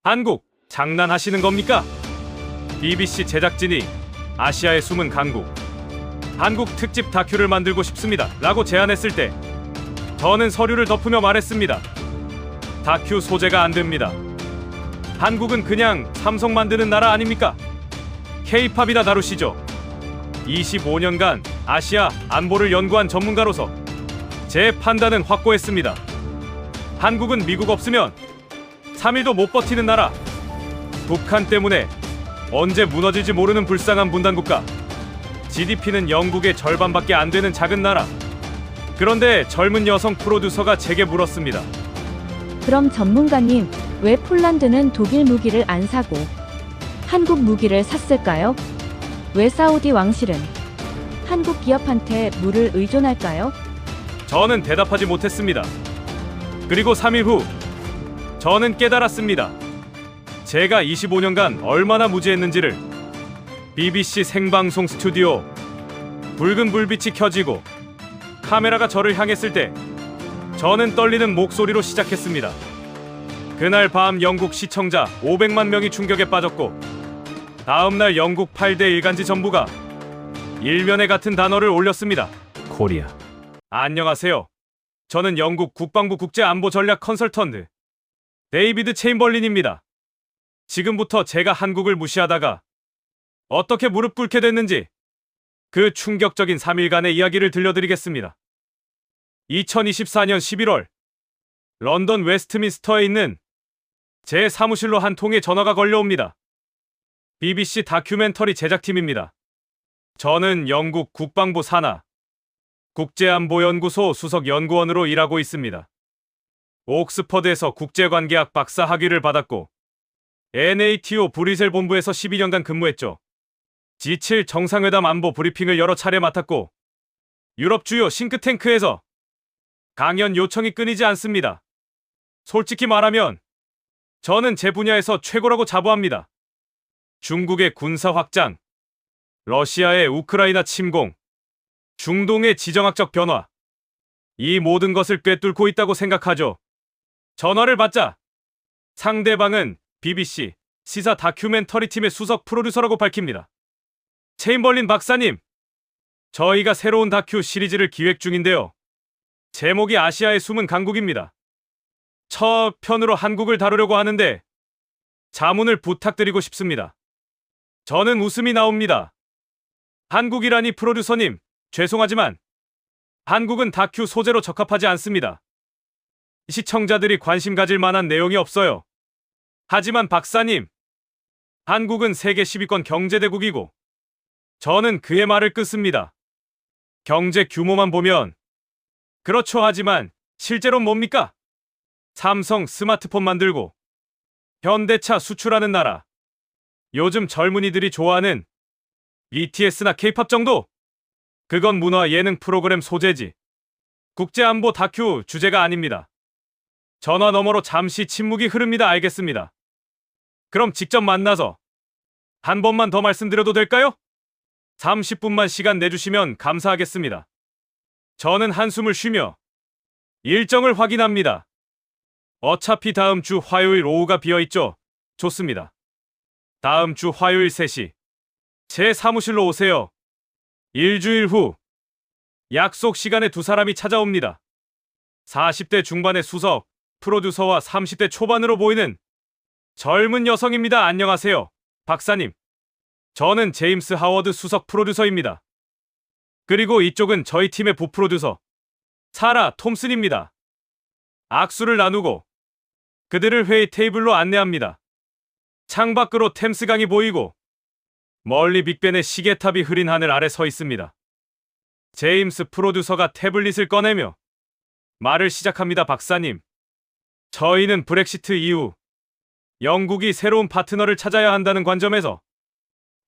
한국, 장난하시는 겁니까? BBC 제작진이 아시아의 숨은 강국, 한국 특집 다큐를 만들고 싶습니다 라고 제안했을 때 저는 서류를 덮으며 말했습니다. 다큐 소재가 안 됩니다. 한국은 그냥 삼성 만드는 나라 아닙니까? K-팝이나 다루시죠. 25년간 아시아 안보를 연구한 전문가로서 제 판단은 확고했습니다. 한국은 미국 없으면 3일도 못 버티는 나라, 북한 때문에 언제 무너질지 모르는 불쌍한 분단국가, GDP는 영국의 절반밖에 안 되는 작은 나라. 그런데 젊은 여성 프로듀서가 제게 물었습니다. 그럼 전문가님, 왜 폴란드는 독일 무기를 안 사고 한국 무기를 샀을까요? 왜 사우디 왕실은 한국 기업한테 물을 의존할까요? 저는 대답하지 못했습니다. 그리고 3일 후 저는 깨달았습니다. 제가 25년간 얼마나 무지했는지를. BBC 생방송 스튜디오, 붉은 불빛이 켜지고 카메라가 저를 향했을 때 저는 떨리는 목소리로 시작했습니다. 그날 밤 영국 시청자 500만 명이 충격에 빠졌고, 다음날 영국 8대 일간지 전부가 일면에 같은 단어를 올렸습니다. 코리아. 안녕하세요. 저는 영국 국방부 국제안보 전략 컨설턴트 데이비드 체인벌린입니다. 지금부터 제가 한국을 무시하다가 어떻게 무릎 꿇게 됐는지 그 충격적인 3일간의 이야기를 들려드리겠습니다. 2024년 11월 런던 웨스트민스터에 있는 제 사무실로 한 통의 전화가 걸려옵니다. BBC 다큐멘터리 제작팀입니다. 저는 영국 국방부 산하 국제안보연구소 수석 연구원으로 일하고 있습니다. 옥스퍼드에서 국제관계학 박사 학위를 받았고 NATO 브뤼셀 본부에서 12년간 근무했죠. G7 정상회담 안보 브리핑을 여러 차례 맡았고 유럽 주요 싱크탱크에서 강연 요청이 끊이지 않습니다. 솔직히 말하면 저는 제 분야에서 최고라고 자부합니다. 중국의 군사 확장, 러시아의 우크라이나 침공, 중동의 지정학적 변화, 이 모든 것을 꿰뚫고 있다고 생각하죠. 전화를 받자 상대방은 BBC 시사 다큐멘터리 팀의 수석 프로듀서라고 밝힙니다. 체인벌린 박사님, 저희가 새로운 다큐 시리즈를 기획 중인데요. 제목이 아시아의 숨은 강국입니다. 첫 편으로 한국을 다루려고 하는데 자문을 부탁드리고 싶습니다. 저는 웃음이 나옵니다. 한국이라니 프로듀서님, 죄송하지만 한국은 다큐 소재로 적합하지 않습니다. 시청자들이 관심 가질 만한 내용이 없어요. 하지만 박사님, 한국은 세계 10위권 경제대국이고 저는 그의 말을 끊습니다. 경제 규모만 보면 그렇죠. 하지만 실제로 뭡니까? 삼성 스마트폰 만들고 현대차 수출하는 나라. 요즘 젊은이들이 좋아하는 BTS나 K-팝 정도? 그건 문화 예능 프로그램 소재지. 국제안보 다큐 주제가 아닙니다. 전화 너머로 잠시 침묵이 흐릅니다. 알겠습니다. 그럼 직접 만나서 한 번만 더 말씀드려도 될까요? 30분만 시간 내주시면 감사하겠습니다. 저는 한숨을 쉬며 일정을 확인합니다. 어차피 다음 주 화요일 오후가 비어있죠. 좋습니다. 다음 주 화요일 3시 제 사무실로 오세요. 일주일 후 약속 시간에 두 사람이 찾아옵니다. 40대 중반의 수석 프로듀서와 30대 초반으로 보이는 젊은 여성입니다. 안녕하세요, 박사님. 저는 제임스 하워드 수석 프로듀서입니다. 그리고 이쪽은 저희 팀의 부프로듀서 사라 톰슨입니다. 악수를 나누고 그들을 회의 테이블로 안내합니다. 창밖으로 템스강이 보이고 멀리 빅벤의 시계탑이 흐린 하늘 아래 서 있습니다. 제임스 프로듀서가 태블릿을 꺼내며 말을 시작합니다. 박사님, 저희는 브렉시트 이후 영국이 새로운 파트너를 찾아야 한다는 관점에서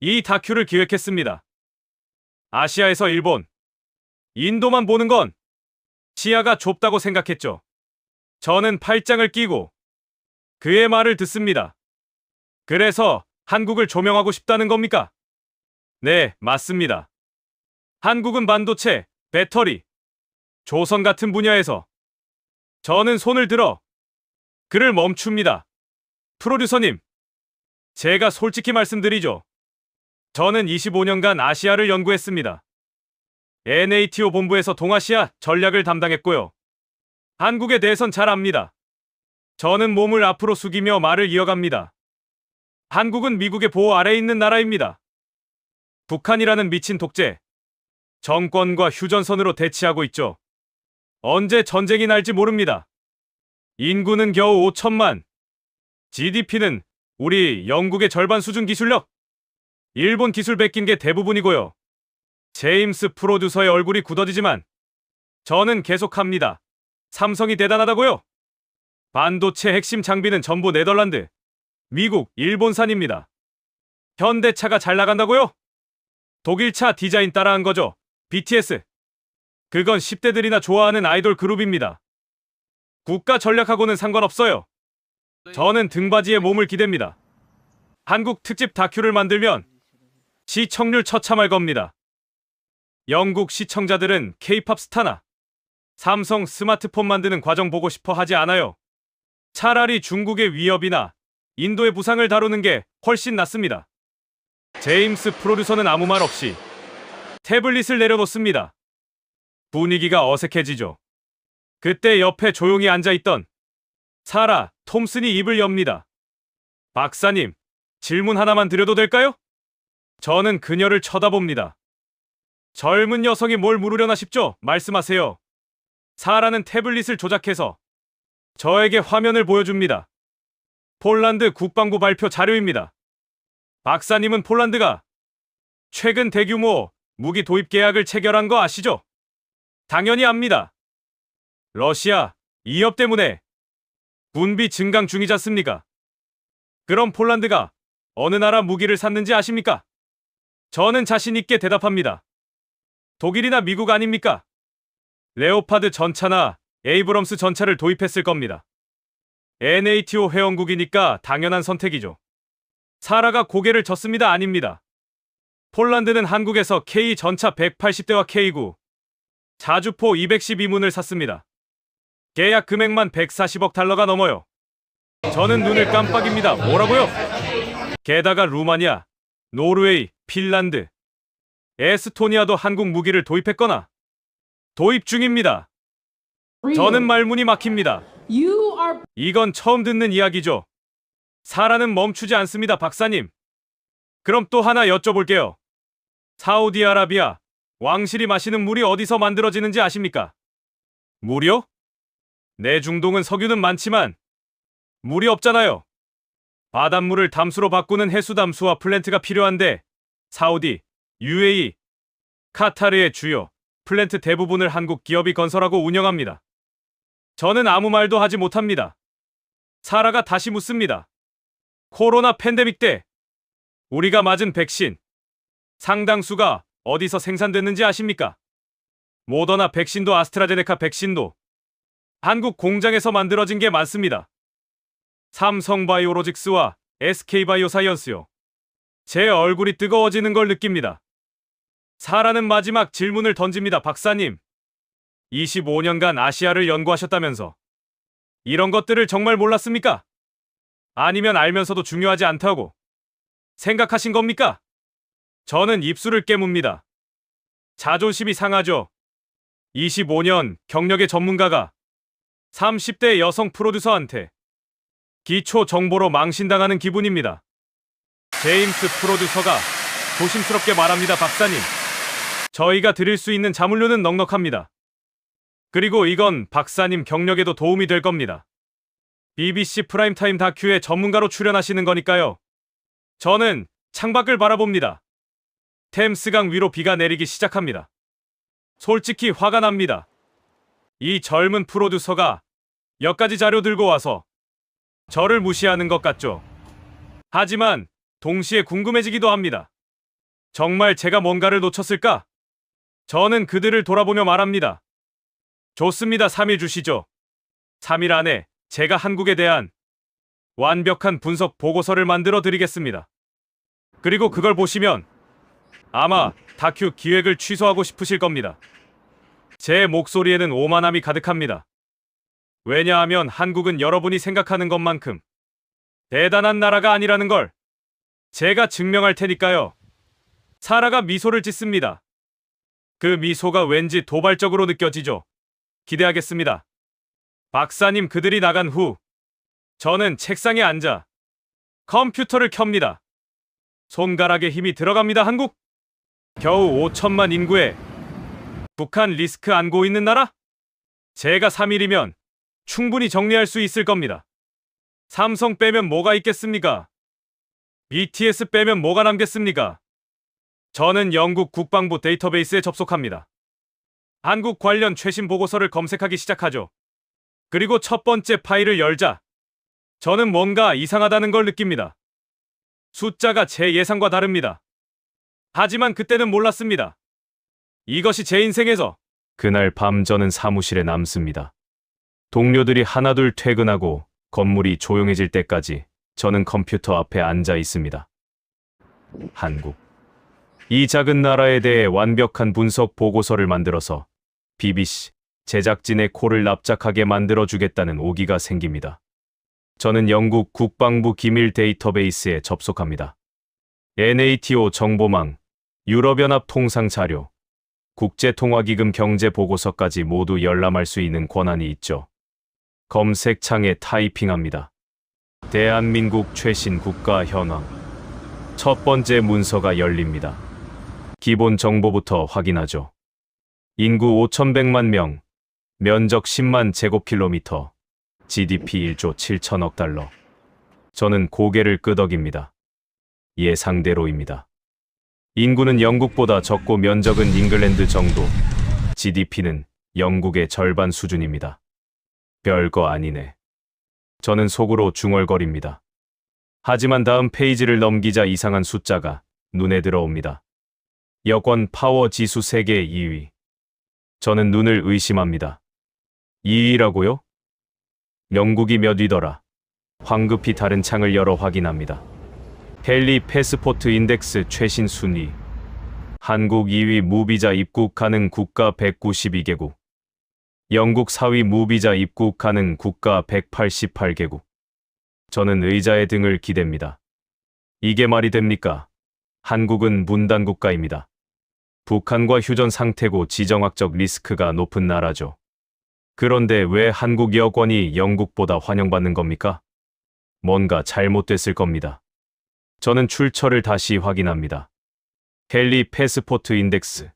이 다큐를 기획했습니다. 아시아에서 일본, 인도만 보는 건 시야가 좁다고 생각했죠. 저는 팔짱을 끼고 그의 말을 듣습니다. 그래서 한국을 조명하고 싶다는 겁니까? 네, 맞습니다. 한국은 반도체, 배터리, 조선 같은 분야에서 저는 손을 들어 그를 멈춥니다. 프로듀서님, 제가 솔직히 말씀드리죠. 저는 25년간 아시아를 연구했습니다. NATO 본부에서 동아시아 전략을 담당했고요. 한국에 대해선 잘 압니다. 저는 몸을 앞으로 숙이며 말을 이어갑니다. 한국은 미국의 보호 아래에 있는 나라입니다. 북한이라는 미친 독재 정권과 휴전선으로 대치하고 있죠. 언제 전쟁이 날지 모릅니다. 인구는 겨우 5천만. GDP는 우리 영국의 절반 수준 기술력. 일본 기술 베낀 게 대부분이고요. 제임스 프로듀서의 얼굴이 굳어지지만 저는 계속합니다. 삼성이 대단하다고요? 반도체 핵심 장비는 전부 네덜란드, 미국, 일본산입니다. 현대차가 잘 나간다고요? 독일차 디자인 따라한 거죠. BTS. 그건 10대들이나 좋아하는 아이돌 그룹입니다. 국가 전략하고는 상관없어요. 저는 등받이에 몸을 기댑니다. 한국 특집 다큐를 만들면 시청률 처참할 겁니다. 영국 시청자들은 K-팝 스타나 삼성 스마트폰 만드는 과정 보고 싶어 하지 않아요. 차라리 중국의 위협이나 인도의 부상을 다루는 게 훨씬 낫습니다. 제임스 프로듀서는 아무 말 없이 태블릿을 내려놓습니다. 분위기가 어색해지죠. 그때 옆에 조용히 앉아있던 사라 톰슨이 입을 엽니다. 박사님, 질문 하나만 드려도 될까요? 저는 그녀를 쳐다봅니다. 젊은 여성이 뭘 물으려나 싶죠? 말씀하세요. 사라는 태블릿을 조작해서 저에게 화면을 보여줍니다. 폴란드 국방부 발표 자료입니다. 박사님은 폴란드가 최근 대규모 무기 도입 계약을 체결한 거 아시죠? 당연히 압니다. 러시아 위협 때문에 군비 증강 중이지 않습니까? 그럼 폴란드가 어느 나라 무기를 샀는지 아십니까? 저는 자신 있게 대답합니다. 독일이나 미국 아닙니까? 레오파드 전차나 에이브럼스 전차를 도입했을 겁니다. NATO 회원국이니까 당연한 선택이죠. 사라가 고개를 젓습니다. 아닙니다. 폴란드는 한국에서 K 전차 180대와 K9 자주포 212문을 샀습니다. 계약 금액만 140억 달러가 넘어요. 저는 눈을 깜빡입니다. 뭐라고요? 게다가 루마니아, 노르웨이, 핀란드, 에스토니아도 한국 무기를 도입했거나 도입 중입니다. 저는 말문이 막힙니다. 이건 처음 듣는 이야기죠. 사라는 멈추지 않습니다, 박사님. 그럼 또 하나 여쭤볼게요. 사우디아라비아 왕실이 마시는 물이 어디서 만들어지는지 아십니까? 물이요? 내중동은 석유는 많지만 물이 없잖아요. 바닷물을 담수로 바꾸는 해수담수와 플랜트가 필요한데 사우디, UAE, 카타르의 주요 플랜트 대부분을 한국 기업이 건설하고 운영합니다. 저는 아무 말도 하지 못합니다. 사라가 다시 묻습니다. 코로나 팬데믹 때 우리가 맞은 백신 상당수가 어디서 생산됐는지 아십니까? 모더나 백신도 아스트라제네카 백신도 한국 공장에서 만들어진 게 많습니다. 삼성바이오로직스와 SK바이오사이언스요. 제 얼굴이 뜨거워지는 걸 느낍니다. 사라는 마지막 질문을 던집니다. 박사님, 25년간 아시아를 연구하셨다면서 이런 것들을 정말 몰랐습니까? 아니면 알면서도 중요하지 않다고 생각하신 겁니까? 저는 입술을 깨뭅니다. 자존심이 상하죠. 25년 경력의 전문가가 30대 여성 프로듀서한테 기초 정보로 망신당하는 기분입니다. 제임스 프로듀서가 조심스럽게 말합니다. 박사님, 저희가 드릴 수 있는 자문료는 넉넉합니다. 그리고 이건 박사님 경력에도 도움이 될 겁니다. BBC 프라임타임 다큐에 전문가로 출연하시는 거니까요. 저는 창밖을 바라봅니다. 템스강 위로 비가 내리기 시작합니다. 솔직히 화가 납니다. 이 젊은 프로듀서가 몇 가지 자료 들고 와서 저를 무시하는 것 같죠. 하지만 동시에 궁금해지기도 합니다. 정말 제가 뭔가를 놓쳤을까? 저는 그들을 돌아보며 말합니다. 좋습니다. 3일 주시죠. 3일 안에 제가 한국에 대한 완벽한 분석 보고서를 만들어 드리겠습니다. 그리고 그걸 보시면 아마 다큐 기획을 취소하고 싶으실 겁니다. 제 목소리에는 오만함이 가득합니다. 왜냐하면 한국은 여러분이 생각하는 것만큼 대단한 나라가 아니라는 걸 제가 증명할 테니까요. 사라가 미소를 짓습니다. 그 미소가 왠지 도발적으로 느껴지죠. 기대하겠습니다. 박사님, 그들이 나간 후 저는 책상에 앉아 컴퓨터를 켭니다. 손가락에 힘이 들어갑니다. 한국? 겨우 5천만 인구에 북한 리스크 안고 있는 나라? 제가 3일이면 충분히 정리할 수 있을 겁니다. 삼성 빼면 뭐가 있겠습니까? BTS 빼면 뭐가 남겠습니까? 저는 영국 국방부 데이터베이스에 접속합니다. 한국 관련 최신 보고서를 검색하기 시작하죠. 그리고 첫 번째 파일을 열자 저는 뭔가 이상하다는 걸 느낍니다. 숫자가 제 예상과 다릅니다. 하지만 그때는 몰랐습니다. 이것이 제 인생에서 그날 밤 저는 사무실에 남습니다. 동료들이 하나둘 퇴근하고 건물이 조용해질 때까지 저는 컴퓨터 앞에 앉아 있습니다. 한국. 이 작은 나라에 대해 완벽한 분석 보고서를 만들어서 BBC 제작진의 코를 납작하게 만들어주겠다는 오기가 생깁니다. 저는 영국 국방부 기밀 데이터베이스에 접속합니다. NATO 정보망, 유럽연합 통상 자료, 국제통화기금 경제 보고서까지 모두 열람할 수 있는 권한이 있죠. 검색창에 타이핑합니다. 대한민국 최신 국가 현황. 첫 번째 문서가 열립니다. 기본 정보부터 확인하죠. 인구 5,100만 명, 면적 10만 제곱킬로미터, GDP 1조 7천억 달러. 저는 고개를 끄덕입니다. 예상대로입니다. 인구는 영국보다 적고 면적은 잉글랜드 정도, GDP는 영국의 절반 수준입니다. 별거 아니네. 저는 속으로 중얼거립니다. 하지만 다음 페이지를 넘기자 이상한 숫자가 눈에 들어옵니다. 여권 파워 지수 세계 2위. 저는 눈을 의심합니다. 2위라고요? 영국이 몇 위더라? 황급히 다른 창을 열어 확인합니다. 헨리 패스포트 인덱스 최신 순위. 한국 2위 무비자 입국 가능 국가 192개국. 영국 4위 무비자 입국 가능 국가 188개국. 저는 의자에 등을 기댑니다. 이게 말이 됩니까? 한국은 문단 국가입니다. 북한과 휴전 상태고 지정학적 리스크가 높은 나라죠. 그런데 왜 한국 여권이 영국보다 환영받는 겁니까? 뭔가 잘못됐을 겁니다. 저는 출처를 다시 확인합니다. 헨리 패스포트 인덱스,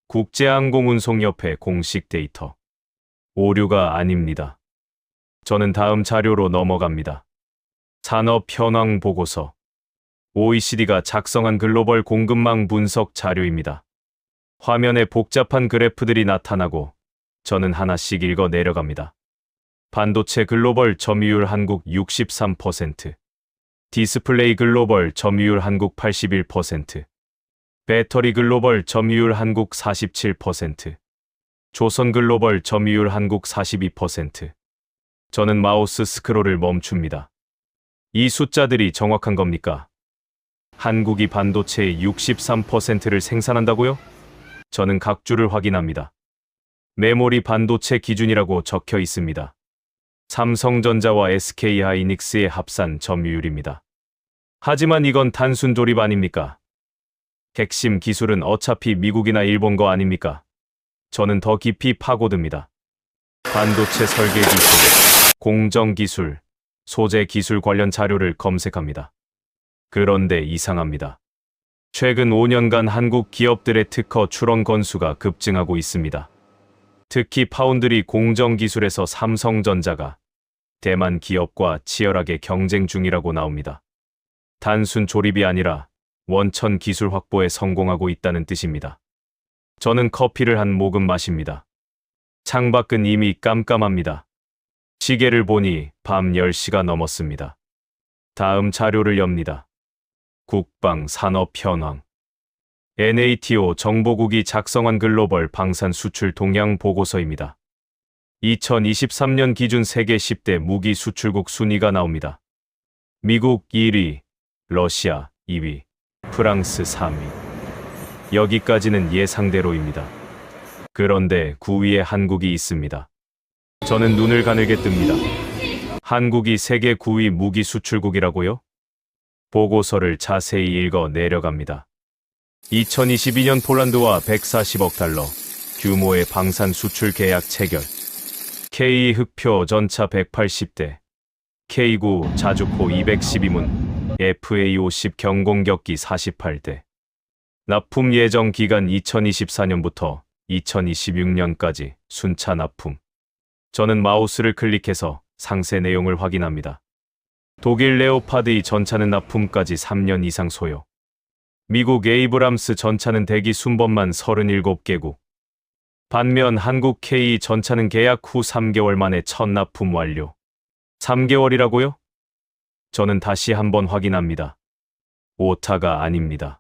국제항공운송협회 공식 데이터. 오류가 아닙니다. 저는 다음 자료로 넘어갑니다. 산업 현황 보고서. OECD가 작성한 글로벌 공급망 분석 자료입니다. 화면에 복잡한 그래프들이 나타나고 저는 하나씩 읽어 내려갑니다. 반도체 글로벌 점유율 한국 63%, 디스플레이 글로벌 점유율 한국 81%, 배터리 글로벌 점유율 한국 47%, 조선 글로벌 점유율 한국 42%. 저는 마우스 스크롤을 멈춥니다. 이 숫자들이 정확한 겁니까? 한국이 반도체의 63%를 생산한다고요? 저는 각 줄을 확인합니다. 메모리 반도체 기준이라고 적혀 있습니다. 삼성전자와 SK하이닉스의 합산 점유율입니다. 하지만 이건 단순 조립 아닙니까? 핵심 기술은 어차피 미국이나 일본 거 아닙니까? 저는 더 깊이 파고듭니다. 반도체 설계 기술, 공정 기술, 소재 기술 관련 자료를 검색합니다. 그런데 이상합니다. 최근 5년간 한국 기업들의 특허 출원 건수가 급증하고 있습니다. 특히 파운드리 공정 기술에서 삼성전자가 대만 기업과 치열하게 경쟁 중이라고 나옵니다. 단순 조립이 아니라 원천 기술 확보에 성공하고 있다는 뜻입니다. 저는 커피를 한 모금 마십니다. 창밖은 이미 깜깜합니다. 시계를 보니 밤 10시가 넘었습니다. 다음 자료를 엽니다. 국방 산업 현황. NATO 정보국이 작성한 글로벌 방산 수출 동향 보고서입니다. 2023년 기준 세계 10대 무기 수출국 순위가 나옵니다. 미국 1위, 러시아 2위, 프랑스 3위. 여기까지는 예상대로입니다. 그런데 9위에 한국이 있습니다. 저는 눈을 가늘게 뜹니다. 한국이 세계 9위 무기 수출국이라고요? 보고서를 자세히 읽어 내려갑니다. 2022년 폴란드와 140억 달러 규모의 방산 수출 계약 체결. K 흑표 전차 180대, K9 자주포 212문, FA50 경공격기 48대. 납품 예정 기간 2024년부터 2026년까지 순차 납품. 저는 마우스를 클릭해서 상세 내용을 확인합니다. 독일 레오파드 2 전차는 납품까지 3년 이상 소요. 미국 에이브람스 전차는 대기 순번만 37개국. 반면 한국 K 전차는 계약 후 3개월 만에 첫 납품 완료. 3개월이라고요? 저는 다시 한번 확인합니다. 오타가 아닙니다.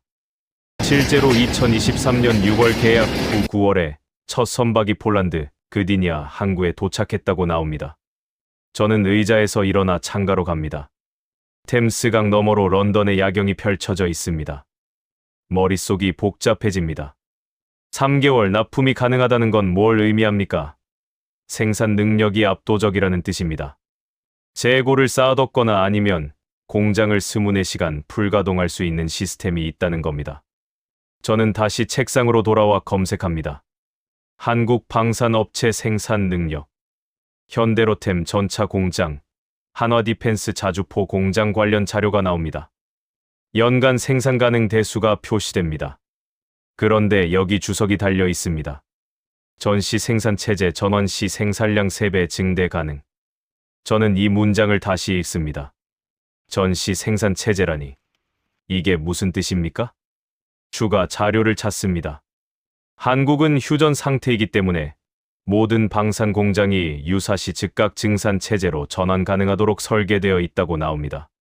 실제로 2023년 6월 계약 후 9월에 첫 선박이 폴란드, 그디냐 항구에 도착했다고 나옵니다. 저는 의자에서 일어나 창가로 갑니다. 템스강 너머로 런던의 야경이 펼쳐져 있습니다. 머릿속이 복잡해집니다. 3개월 납품이 가능하다는 건 뭘 의미합니까? 생산 능력이 압도적이라는 뜻입니다. 재고를 쌓아뒀거나 아니면 공장을 24시간 불가동할 수 있는 시스템이 있다는 겁니다. 저는 다시 책상으로 돌아와 검색합니다. 한국 방산업체 생산 능력, 현대로템 전차 공장, 한화디펜스 자주포 공장 관련 자료가 나옵니다. 연간 생산 가능 대수가 표시됩니다. 그런데 여기 주석이 달려 있습니다. 전시 생산 체제 전원 시 생산량 3배 증대 가능. 저는 이 문장을 다시 읽습니다. 전시 생산 체제라니. 이게 무슨 뜻입니까? 추가 자료를 찾습니다. 한국은 휴전 상태이기 때문에 모든 방산 공장이 유사시 즉각 증산 체제로 전환 가능하도록 설계되어 있다고 나옵니다.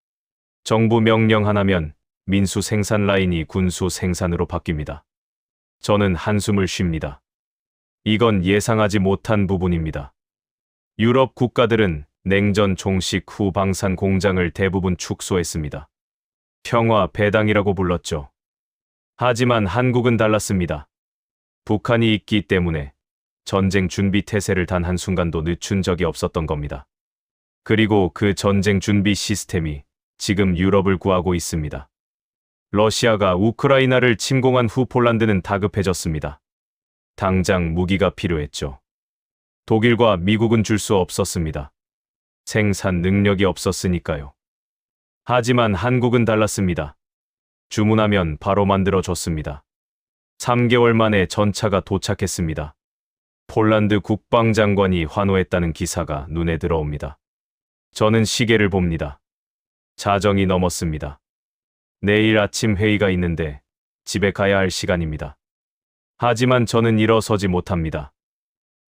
정부 명령 하나면 민수 생산 라인이 군수 생산으로 바뀝니다. 저는 한숨을 쉽니다. 이건 예상하지 못한 부분입니다. 유럽 국가들은 냉전 종식 후 방산 공장을 대부분 축소했습니다. 평화 배당이라고 불렀죠. 하지만 한국은 달랐습니다. 북한이 있기 때문에 전쟁 준비 태세를 단 한순간도 늦춘 적이 없었던 겁니다. 그리고 그 전쟁 준비 시스템이 지금 유럽을 구하고 있습니다. 러시아가 우크라이나를 침공한 후 폴란드는 다급해졌습니다. 당장 무기가 필요했죠. 독일과 미국은 줄 수 없었습니다. 생산 능력이 없었으니까요. 하지만 한국은 달랐습니다. 주문하면 바로 만들어줬습니다. 3개월 만에 전차가 도착했습니다. 폴란드 국방장관이 환호했다는 기사가 눈에 들어옵니다. 저는 시계를 봅니다. 자정이 넘었습니다. 내일 아침 회의가 있는데 집에 가야 할 시간입니다. 하지만 저는 일어서지 못합니다.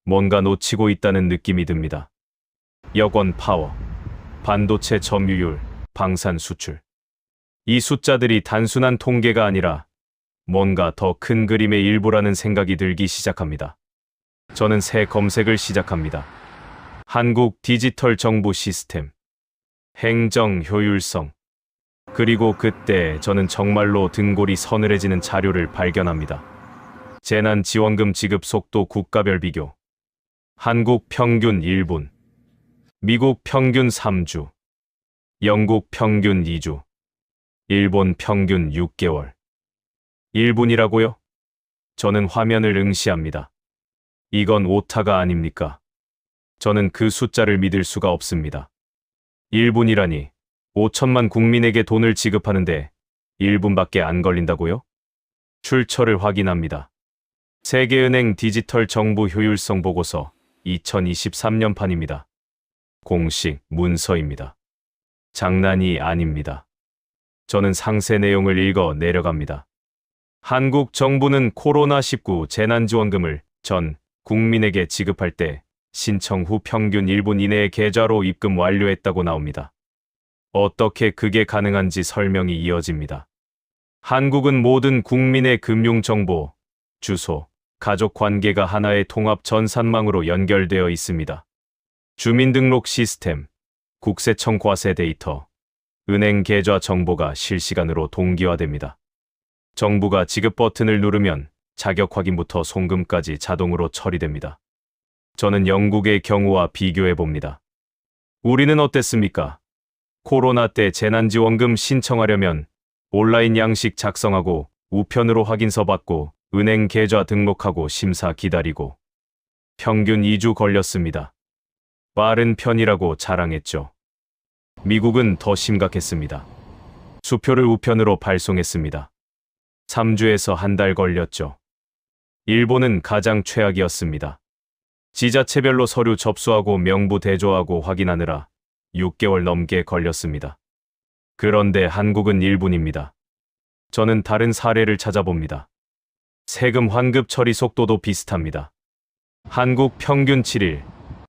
뭔가 놓치고 있다는 느낌이 듭니다. 여권 파워, 반도체 점유율, 방산 수출. 이 숫자들이 단순한 통계가 아니라 뭔가 더 큰 그림의 일부라는 생각이 들기 시작합니다. 저는 새 검색을 시작합니다. 한국 디지털 정부 시스템, 행정 효율성. 그리고 그때 저는 정말로 등골이 서늘해지는 자료를 발견합니다. 재난지원금 지급 속도 국가별 비교. 한국 평균 1분, 미국 평균 3주, 영국 평균 2주, 일본 평균 6개월. 1분이라고요? 저는 화면을 응시합니다. 이건 오타가 아닙니까? 저는 그 숫자를 믿을 수가 없습니다. 1분이라니 5천만 국민에게 돈을 지급하는데 1분밖에 안 걸린다고요? 출처를 확인합니다. 세계은행 디지털 정부 효율성 보고서 2023년판입니다. 공식 문서입니다. 장난이 아닙니다. 저는 상세 내용을 읽어 내려갑니다. 한국 정부는 코로나19 재난지원금을 전 국민에게 지급할 때 신청 후 평균 1분 이내에 계좌로 입금 완료했다고 나옵니다. 어떻게 그게 가능한지 설명이 이어집니다. 한국은 모든 국민의 금융정보, 주소, 가족 관계가 하나의 통합 전산망으로 연결되어 있습니다. 주민등록 시스템, 국세청 과세 데이터, 은행 계좌 정보가 실시간으로 동기화됩니다. 정부가 지급 버튼을 누르면 자격 확인부터 송금까지 자동으로 처리됩니다. 저는 영국의 경우와 비교해 봅니다. 우리는 어땠습니까? 코로나 때 재난지원금 신청하려면 온라인 양식 작성하고 우편으로 확인서 받고 은행 계좌 등록하고 심사 기다리고 평균 2주 걸렸습니다. 빠른 편이라고 자랑했죠. 미국은 더 심각했습니다. 수표를 우편으로 발송했습니다. 3주에서 한 달 걸렸죠. 일본은 가장 최악이었습니다. 지자체별로 서류 접수하고 명부 대조하고 확인하느라 6개월 넘게 걸렸습니다. 그런데 한국은 1분입니다. 저는 다른 사례를 찾아봅니다. 세금 환급 처리 속도도 비슷합니다. 한국 평균 7일,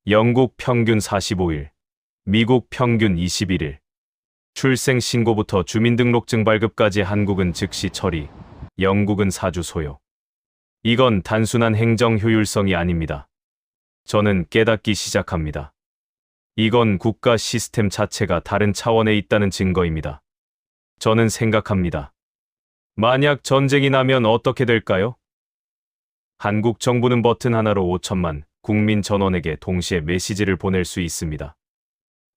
영국 평균 45일, 미국 평균 21일. 출생 신고부터 주민등록증 발급까지 한국은 즉시 처리, 영국은 4주 소요. 이건 단순한 행정 효율성이 아닙니다. 저는 깨닫기 시작합니다. 이건 국가 시스템 자체가 다른 차원에 있다는 증거입니다. 저는 생각합니다. 만약 전쟁이 나면 어떻게 될까요? 한국 정부는 버튼 하나로 5천만 국민 전원에게 동시에 메시지를 보낼 수 있습니다.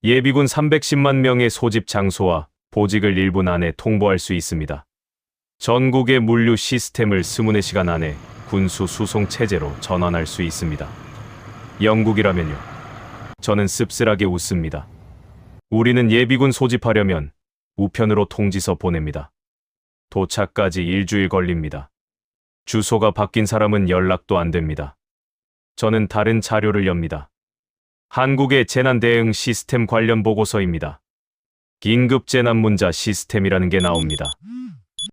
예비군 310만 명의 소집 장소와 보직을 1분 안에 통보할 수 있습니다. 전국의 물류 시스템을 24시간 안에 군수 수송 체제로 전환할 수 있습니다. 영국이라면요. 저는 씁쓸하게 웃습니다. 우리는 예비군 소집하려면 우편으로 통지서 보냅니다. 도착까지 일주일 걸립니다. 주소가 바뀐 사람은 연락도 안 됩니다. 저는 다른 자료를 엽니다. 한국의 재난 대응 시스템 관련 보고서입니다. 긴급 재난 문자 시스템이라는 게 나옵니다.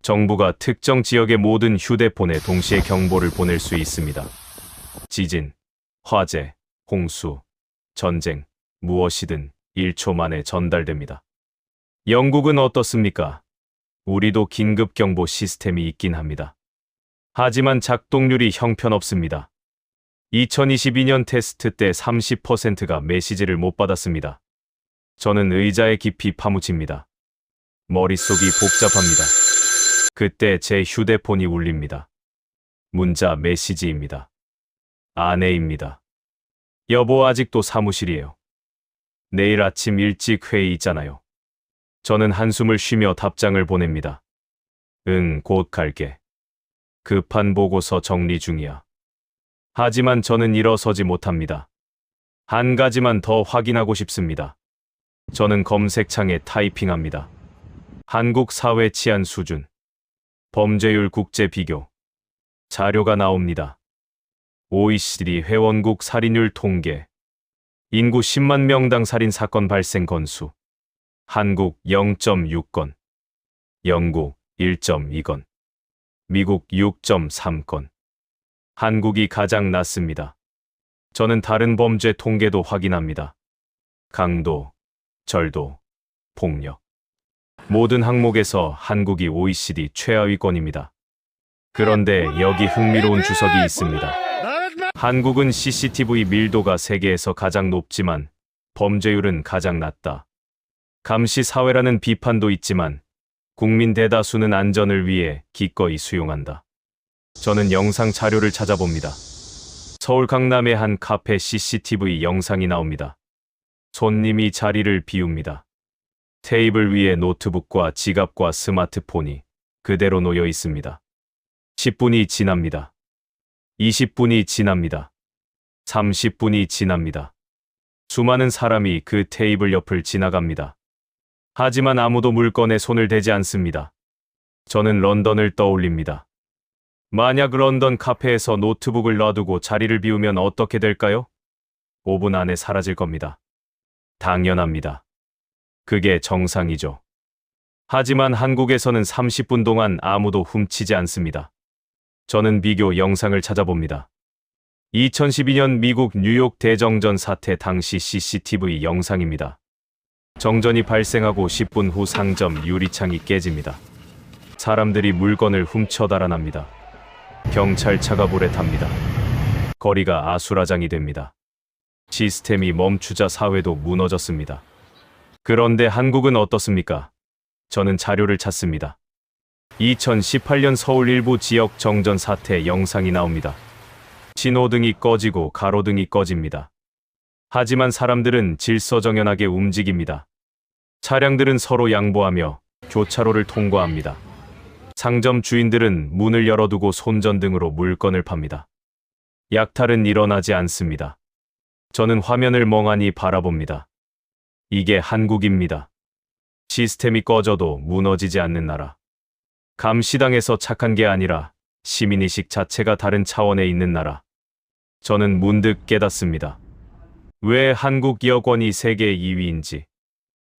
정부가 특정 지역의 모든 휴대폰에 동시에 경보를 보낼 수 있습니다. 지진, 화재, 홍수, 전쟁, 무엇이든 1초 만에 전달됩니다. 영국은 어떻습니까? 우리도 긴급경보 시스템이 있긴 합니다. 하지만 작동률이 형편없습니다. 2022년 테스트 때 30%가 메시지를 못 받았습니다. 저는 의자에 깊이 파묻힙니다. 머릿속이 복잡합니다. 그때 제 휴대폰이 울립니다. 문자 메시지입니다. 아내입니다. 여보, 아직도 사무실이에요. 내일 아침 일찍 회의 있잖아요. 저는 한숨을 쉬며 답장을 보냅니다. 응, 곧 갈게. 급한 보고서 정리 중이야. 하지만 저는 일어서지 못합니다. 한 가지만 더 확인하고 싶습니다. 저는 검색창에 타이핑합니다. 한국 사회 치안 수준, 범죄율 국제 비교. 자료가 나옵니다. OECD 회원국 살인율 통계. 인구 10만 명당 살인 사건 발생 건수. 한국 0.6건, 영국 1.2건, 미국 6.3건. 한국이 가장 낮습니다. 저는 다른 범죄 통계도 확인합니다. 강도, 절도, 폭력. 모든 항목에서 한국이 OECD 최하위권입니다. 그런데 여기 흥미로운 주석이 있습니다. 한국은 CCTV 밀도가 세계에서 가장 높지만 범죄율은 가장 낮다. 감시 사회라는 비판도 있지만 국민 대다수는 안전을 위해 기꺼이 수용한다. 저는 영상 자료를 찾아봅니다. 서울 강남의 한 카페 CCTV 영상이 나옵니다. 손님이 자리를 비웁니다. 테이블 위에 노트북과 지갑과 스마트폰이 그대로 놓여 있습니다. 10분이 지납니다. 20분이 지납니다. 30분이 지납니다. 수많은 사람이 그 테이블 옆을 지나갑니다. 하지만 아무도 물건에 손을 대지 않습니다. 저는 런던을 떠올립니다. 만약 런던 카페에서 노트북을 놔두고 자리를 비우면 어떻게 될까요? 5분 안에 사라질 겁니다. 당연합니다. 그게 정상이죠. 하지만 한국에서는 30분 동안 아무도 훔치지 않습니다. 저는 비교 영상을 찾아봅니다. 2012년 미국 뉴욕 대정전 사태 당시 CCTV 영상입니다. 정전이 발생하고 10분 후 상점 유리창이 깨집니다. 사람들이 물건을 훔쳐 달아납니다. 경찰차가 불에 탑니다. 거리가 아수라장이 됩니다. 시스템이 멈추자 사회도 무너졌습니다. 그런데 한국은 어떻습니까? 저는 자료를 찾습니다. 2018년 서울 일부 지역 정전 사태 영상이 나옵니다. 신호등이 꺼지고 가로등이 꺼집니다. 하지만 사람들은 질서정연하게 움직입니다. 차량들은 서로 양보하며 교차로를 통과합니다. 상점 주인들은 문을 열어두고 손전등으로 물건을 팝니다. 약탈은 일어나지 않습니다. 저는 화면을 멍하니 바라봅니다. 이게 한국입니다. 시스템이 꺼져도 무너지지 않는 나라. 감시당해서 착한 게 아니라 시민의식 자체가 다른 차원에 있는 나라. 저는 문득 깨닫습니다. 왜 한국 여권이 세계 2위인지,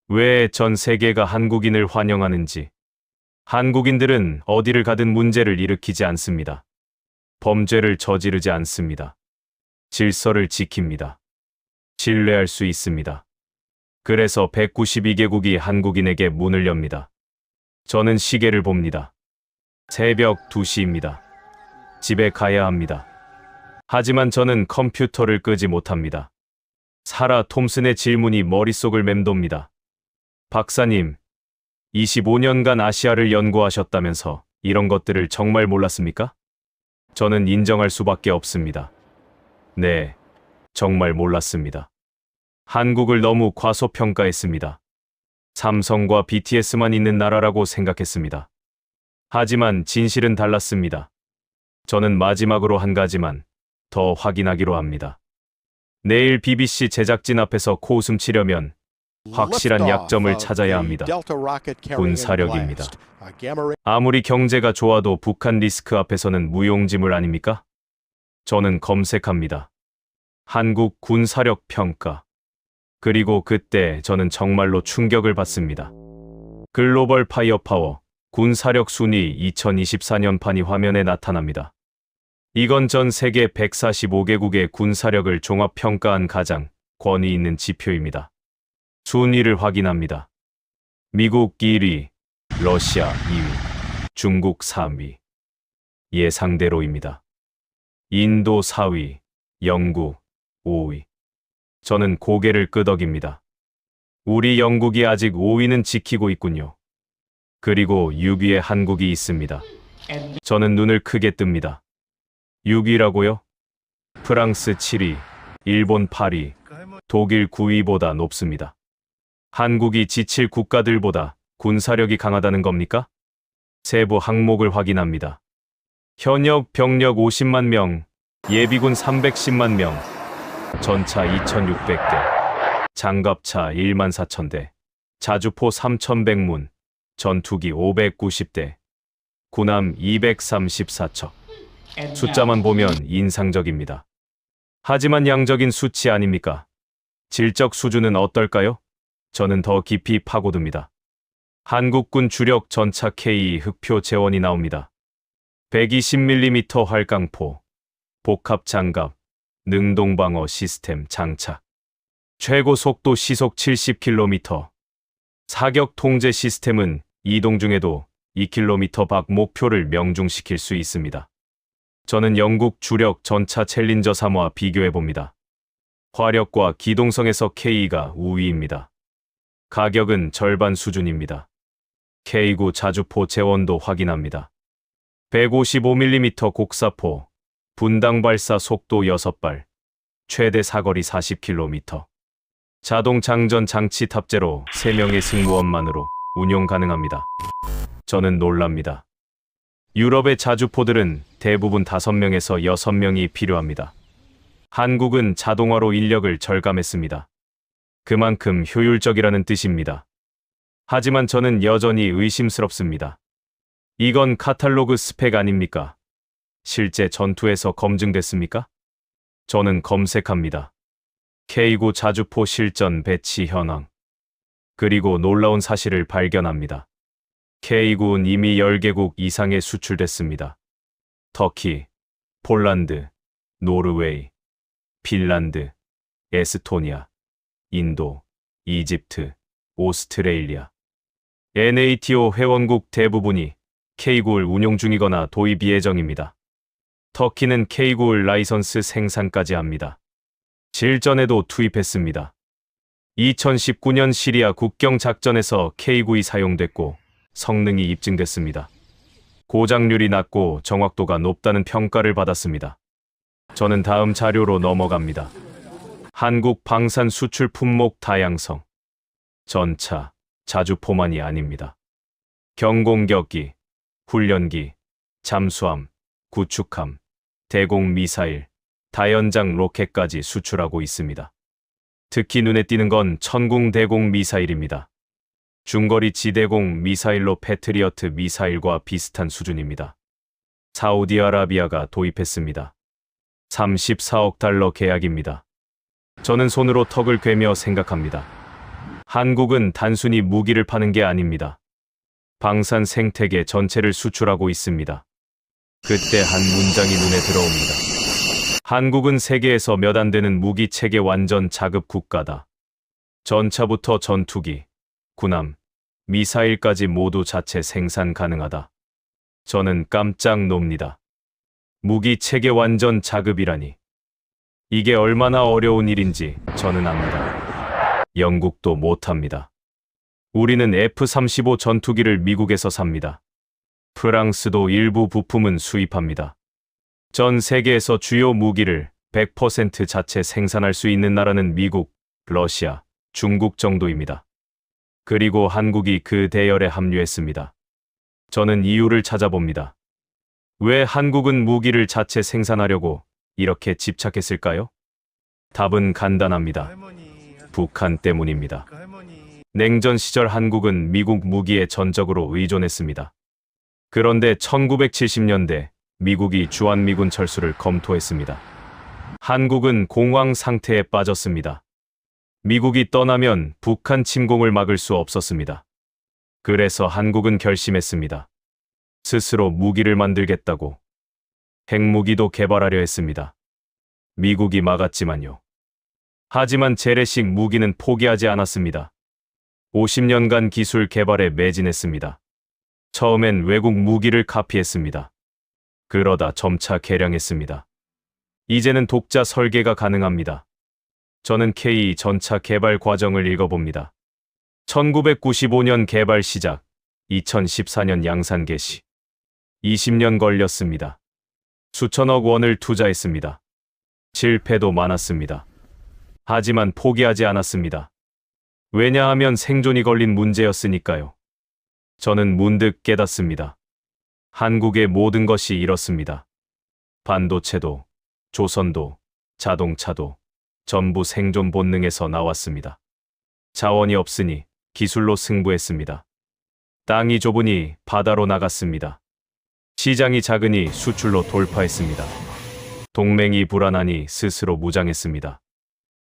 왜 전 세계가 한국인을 환영하는지. 한국인들은 어디를 가든 문제를 일으키지 않습니다. 범죄를 저지르지 않습니다. 질서를 지킵니다. 신뢰할 수 있습니다. 그래서 192개국이 한국인에게 문을 엽니다. 저는 시계를 봅니다. 새벽 2시입니다. 집에 가야 합니다. 하지만 저는 컴퓨터를 끄지 못합니다. 사라 톰슨의 질문이 머릿속을 맴돕니다. 박사님, 25년간 아시아를 연구하셨다면서 이런 것들을 정말 몰랐습니까? 저는 인정할 수밖에 없습니다. 네, 정말 몰랐습니다. 한국을 너무 과소평가했습니다. 삼성과 BTS만 있는 나라라고 생각했습니다. 하지만 진실은 달랐습니다. 저는 마지막으로 한 가지만 더 확인하기로 합니다. 내일 BBC 제작진 앞에서 코웃음 치려면 확실한 약점을 찾아야 합니다. 군사력입니다. 아무리 경제가 좋아도 북한 리스크 앞에서는 무용지물 아닙니까? 저는 검색합니다. 한국 군사력 평가. 그리고 그때 저는 정말로 충격을 받습니다. 글로벌 파이어파워 군사력 순위 2024년판이 화면에 나타납니다. 이건 전 세계 145개국의 군사력을 종합평가한 가장 권위 있는 지표입니다. 순위를 확인합니다. 미국 1위, 러시아 2위, 중국 3위. 예상대로입니다. 인도 4위, 영국 5위. 저는 고개를 끄덕입니다. 우리 영국이 아직 5위는 지키고 있군요. 그리고 6위에 한국이 있습니다. 저는 눈을 크게 뜹니다. 6위라고요? 프랑스 7위, 일본 8위, 독일 9위보다 높습니다. 한국이 지칠 국가들보다 군사력이 강하다는 겁니까? 세부 항목을 확인합니다. 현역 병력 50만 명, 예비군 310만 명, 전차 2,600대, 장갑차 1만 4천대, 자주포 3,100문, 전투기 590대, 군함 234척. 숫자만 보면 인상적입니다. 하지만 양적인 수치 아닙니까? 질적 수준은 어떨까요? 저는 더 깊이 파고듭니다. 한국군 주력 전차 K 흑표 재원이 나옵니다. 120mm 활강포, 복합 장갑, 능동방어 시스템 장착, 최고 속도 시속 70km, 사격 통제 시스템은 이동 중에도 2km 밖 목표를 명중시킬 수 있습니다. 저는 영국 주력 전차 챌린저 3와 비교해봅니다. 화력과 기동성에서 K가 우위입니다. 가격은 절반 수준입니다. K9 자주포 재원도 확인합니다. 155mm 곡사포, 분당 발사 속도 6발, 최대 사거리 40km. 자동 장전 장치 탑재로 3명의 승무원만으로 운용 가능합니다. 저는 놀랍니다. 유럽의 자주포들은 대부분 5명에서 6명이 필요합니다. 한국은 자동화로 인력을 절감했습니다. 그만큼 효율적이라는 뜻입니다. 하지만 저는 여전히 의심스럽습니다. 이건 카탈로그 스펙 아닙니까? 실제 전투에서 검증됐습니까? 저는 검색합니다. K9 자주포 실전 배치 현황. 그리고 놀라운 사실을 발견합니다. K9는 이미 10개국 이상에 수출됐습니다. 터키, 폴란드, 노르웨이, 핀란드, 에스토니아, 인도, 이집트, 오스트레일리아. NATO 회원국 대부분이 K9를 운용 중이거나 도입 예정입니다. 터키는 K9를 라이선스 생산까지 합니다. 실전에도 투입했습니다. 2019년 시리아 국경 작전에서 K9이 사용됐고 성능이 입증됐습니다. 고장률이 낮고 정확도가 높다는 평가를 받았습니다. 저는 다음 자료로 넘어갑니다. 한국 방산 수출 품목 다양성. 전차, 자주포만이 아닙니다. 경공격기, 훈련기, 잠수함, 구축함, 대공 미사일, 다연장 로켓까지 수출하고 있습니다. 특히 눈에 띄는 건 천궁 대공 미사일입니다. 중거리 지대공 미사일로 패트리어트 미사일과 비슷한 수준입니다. 사우디아라비아가 도입했습니다. 34억 달러 계약입니다. 저는 손으로 턱을 괴며 생각합니다. 한국은 단순히 무기를 파는 게 아닙니다. 방산 생태계 전체를 수출하고 있습니다. 그때 한 문장이 눈에 들어옵니다. 한국은 세계에서 몇 안 되는 무기 체계 완전 자급 국가다. 전차부터 전투기, 군함, 미사일까지 모두 자체 생산 가능하다. 저는 깜짝 놉니다. 무기 체계 완전 자급이라니. 이게 얼마나 어려운 일인지 저는 압니다. 영국도 못합니다. 우리는 F-35 전투기를 미국에서 삽니다. 프랑스도 일부 부품은 수입합니다. 전 세계에서 주요 무기를 100% 자체 생산할 수 있는 나라는 미국, 러시아, 중국 정도입니다. 그리고 한국이 그 대열에 합류했습니다. 저는 이유를 찾아봅니다. 왜 한국은 무기를 자체 생산하려고 이렇게 집착했을까요? 답은 간단합니다. 북한 때문입니다. 냉전 시절 한국은 미국 무기에 전적으로 의존했습니다. 그런데 1970년대 미국이 주한미군 철수를 검토했습니다. 한국은 공황 상태에 빠졌습니다. 미국이 떠나면 북한 침공을 막을 수 없었습니다. 그래서 한국은 결심했습니다. 스스로 무기를 만들겠다고. 핵무기도 개발하려 했습니다. 미국이 막았지만요. 하지만 재래식 무기는 포기하지 않았습니다. 50년간 기술 개발에 매진했습니다. 처음엔 외국 무기를 카피했습니다. 그러다 점차 개량했습니다. 이제는 독자 설계가 가능합니다. 저는 K 전차 개발 과정을 읽어봅니다. 1995년 개발 시작, 2014년 양산 개시. 20년 걸렸습니다. 수천억 원을 투자했습니다. 실패도 많았습니다. 하지만 포기하지 않았습니다. 왜냐하면 생존이 걸린 문제였으니까요. 저는 문득 깨닫습니다. 한국의 모든 것이 이렇습니다. 반도체도, 조선도, 자동차도 전부 생존 본능에서 나왔습니다. 자원이 없으니 기술로 승부했습니다. 땅이 좁으니 바다로 나갔습니다. 시장이 작으니 수출로 돌파했습니다. 동맹이 불안하니 스스로 무장했습니다.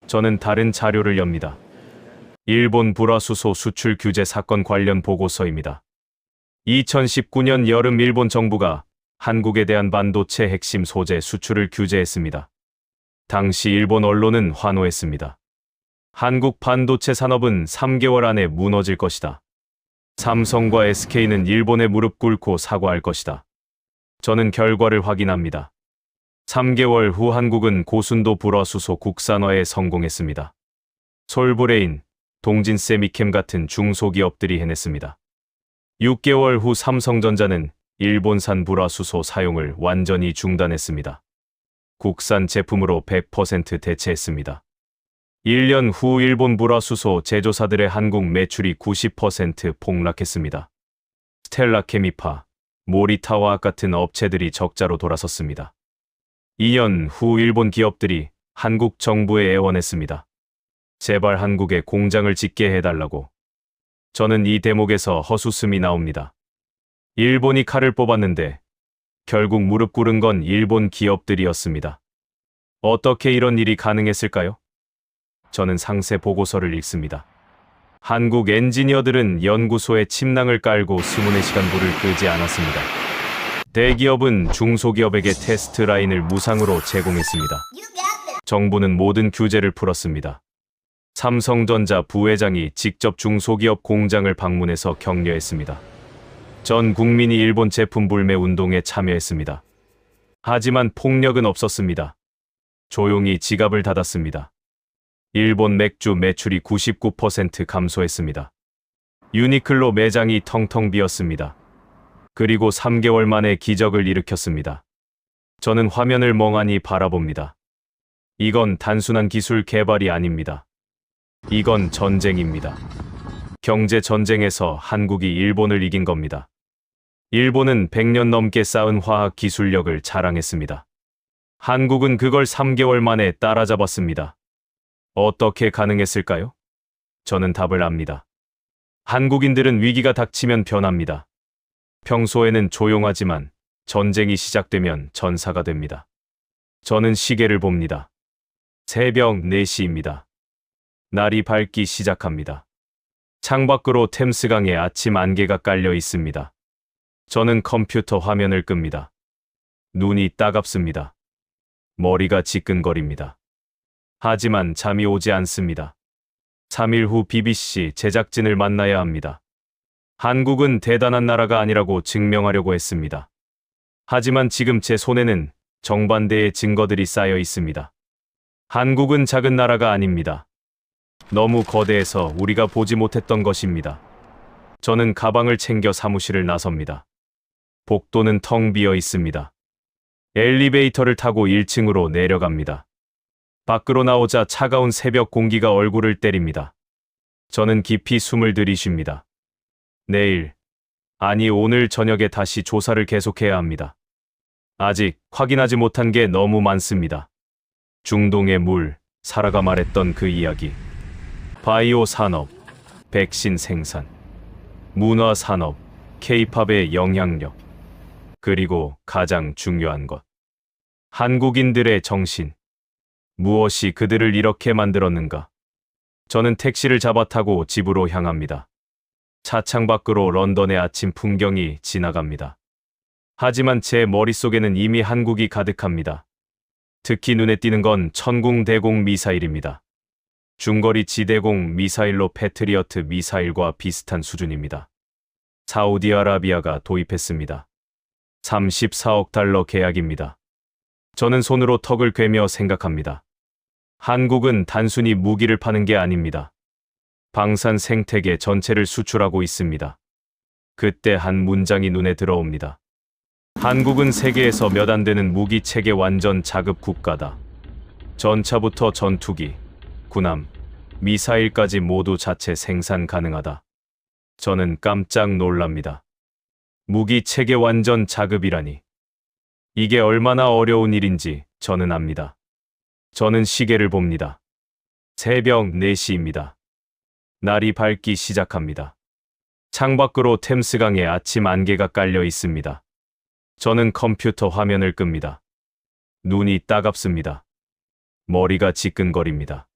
저는 다른 자료를 엽니다. 일본 불화수소 수출 규제 사건 관련 보고서입니다. 2019년 여름 일본 정부가 한국에 대한 반도체 핵심 소재 수출을 규제했습니다. 당시 일본 언론은 환호했습니다. 한국 반도체 산업은 3개월 안에 무너질 것이다. 삼성과 SK는 일본에 무릎 꿇고 사과할 것이다. 저는 결과를 확인합니다. 3개월 후 한국은 고순도 불화수소 국산화에 성공했습니다. 솔브레인, 동진세미캠 같은 중소기업들이 해냈습니다. 6개월 후 삼성전자는 일본산 불화수소 사용을 완전히 중단했습니다. 국산 제품으로 100% 대체했습니다. 1년 후 일본 불화수소 제조사들의 한국 매출이 90% 폭락했습니다. 스텔라케미파, 모리타와 같은 업체들이 적자로 돌아섰습니다. 2년 후 일본 기업들이 한국 정부에 애원했습니다. 제발 한국에 공장을 짓게 해달라고. 저는 이 대목에서 헛웃음이 나옵니다. 일본이 칼을 뽑았는데 결국 무릎 꿇은 건 일본 기업들이었습니다. 어떻게 이런 일이 가능했을까요? 저는 상세 보고서를 읽습니다. 한국 엔지니어들은 연구소에 침낭을 깔고 24시간 불을 끄지 않았습니다. 대기업은 중소기업에게 테스트 라인을 무상으로 제공했습니다. 정부는 모든 규제를 풀었습니다. 삼성전자 부회장이 직접 중소기업 공장을 방문해서 격려했습니다. 전 국민이 일본 제품 불매 운동에 참여했습니다. 하지만 폭력은 없었습니다. 조용히 지갑을 닫았습니다. 일본 맥주 매출이 99% 감소했습니다. 유니클로 매장이 텅텅 비었습니다. 그리고 3개월 만에 기적을 일으켰습니다. 저는 화면을 멍하니 바라봅니다. 이건 단순한 기술 개발이 아닙니다. 이건 전쟁입니다. 경제 전쟁에서 한국이 일본을 이긴 겁니다. 일본은 100년 넘게 쌓은 화학 기술력을 자랑했습니다. 한국은 그걸 3개월 만에 따라잡았습니다. 어떻게 가능했을까요? 저는 답을 압니다. 한국인들은 위기가 닥치면 변합니다. 평소에는 조용하지만 전쟁이 시작되면 전사가 됩니다. 저는 시계를 봅니다. 새벽 4시입니다. 날이 밝기 시작합니다. 창밖으로 템스강에 아침 안개가 깔려 있습니다. 저는 컴퓨터 화면을 끕니다. 눈이 따갑습니다. 머리가 지끈거립니다. 하지만 잠이 오지 않습니다. 3일 후 BBC 제작진을 만나야 합니다. 한국은 대단한 나라가 아니라고 증명하려고 했습니다. 하지만 지금 제 손에는 정반대의 증거들이 쌓여 있습니다. 한국은 작은 나라가 아닙니다. 너무 거대해서 우리가 보지 못했던 것입니다. 저는 가방을 챙겨 사무실을 나섭니다. 복도는 텅 비어 있습니다. 엘리베이터를 타고 1층으로 내려갑니다. 밖으로 나오자 차가운 새벽 공기가 얼굴을 때립니다. 저는 깊이 숨을 들이쉽니다. 내일, 아니 오늘 저녁에 다시 조사를 계속해야 합니다. 아직 확인하지 못한 게 너무 많습니다. 중동의 물, 사라가 말했던 그 이야기. 바이오 산업, 백신 생산, 문화 산업, K-팝의 영향력. 그리고 가장 중요한 것. 한국인들의 정신. 무엇이 그들을 이렇게 만들었는가? 저는 택시를 잡아 타고 집으로 향합니다. 차창 밖으로 런던의 아침 풍경이 지나갑니다. 하지만 제 머릿속에는 이미 한국이 가득합니다. 특히 눈에 띄는 건 천궁대공 미사일입니다. 중거리 지대공 미사일로 패트리어트 미사일과 비슷한 수준입니다. 사우디아라비아가 도입했습니다. 34억 달러 계약입니다. 저는 손으로 턱을 괴며 생각합니다. 한국은 단순히 무기를 파는 게 아닙니다. 방산 생태계 전체를 수출하고 있습니다. 그때 한 문장이 눈에 들어옵니다. 한국은 세계에서 몇 안 되는 무기 체계 완전 자급 국가다. 전차부터 전투기, 군함, 미사일까지 모두 자체 생산 가능하다. 저는 깜짝 놀랍니다. 무기 체계 완전 자급이라니. 이게 얼마나 어려운 일인지 저는 압니다. 저는 시계를 봅니다. 새벽 4시입니다. 날이 밝기 시작합니다. 창밖으로 템스강에 아침 안개가 깔려 있습니다. 저는 컴퓨터 화면을 끕니다. 눈이 따갑습니다. 머리가 지끈거립니다.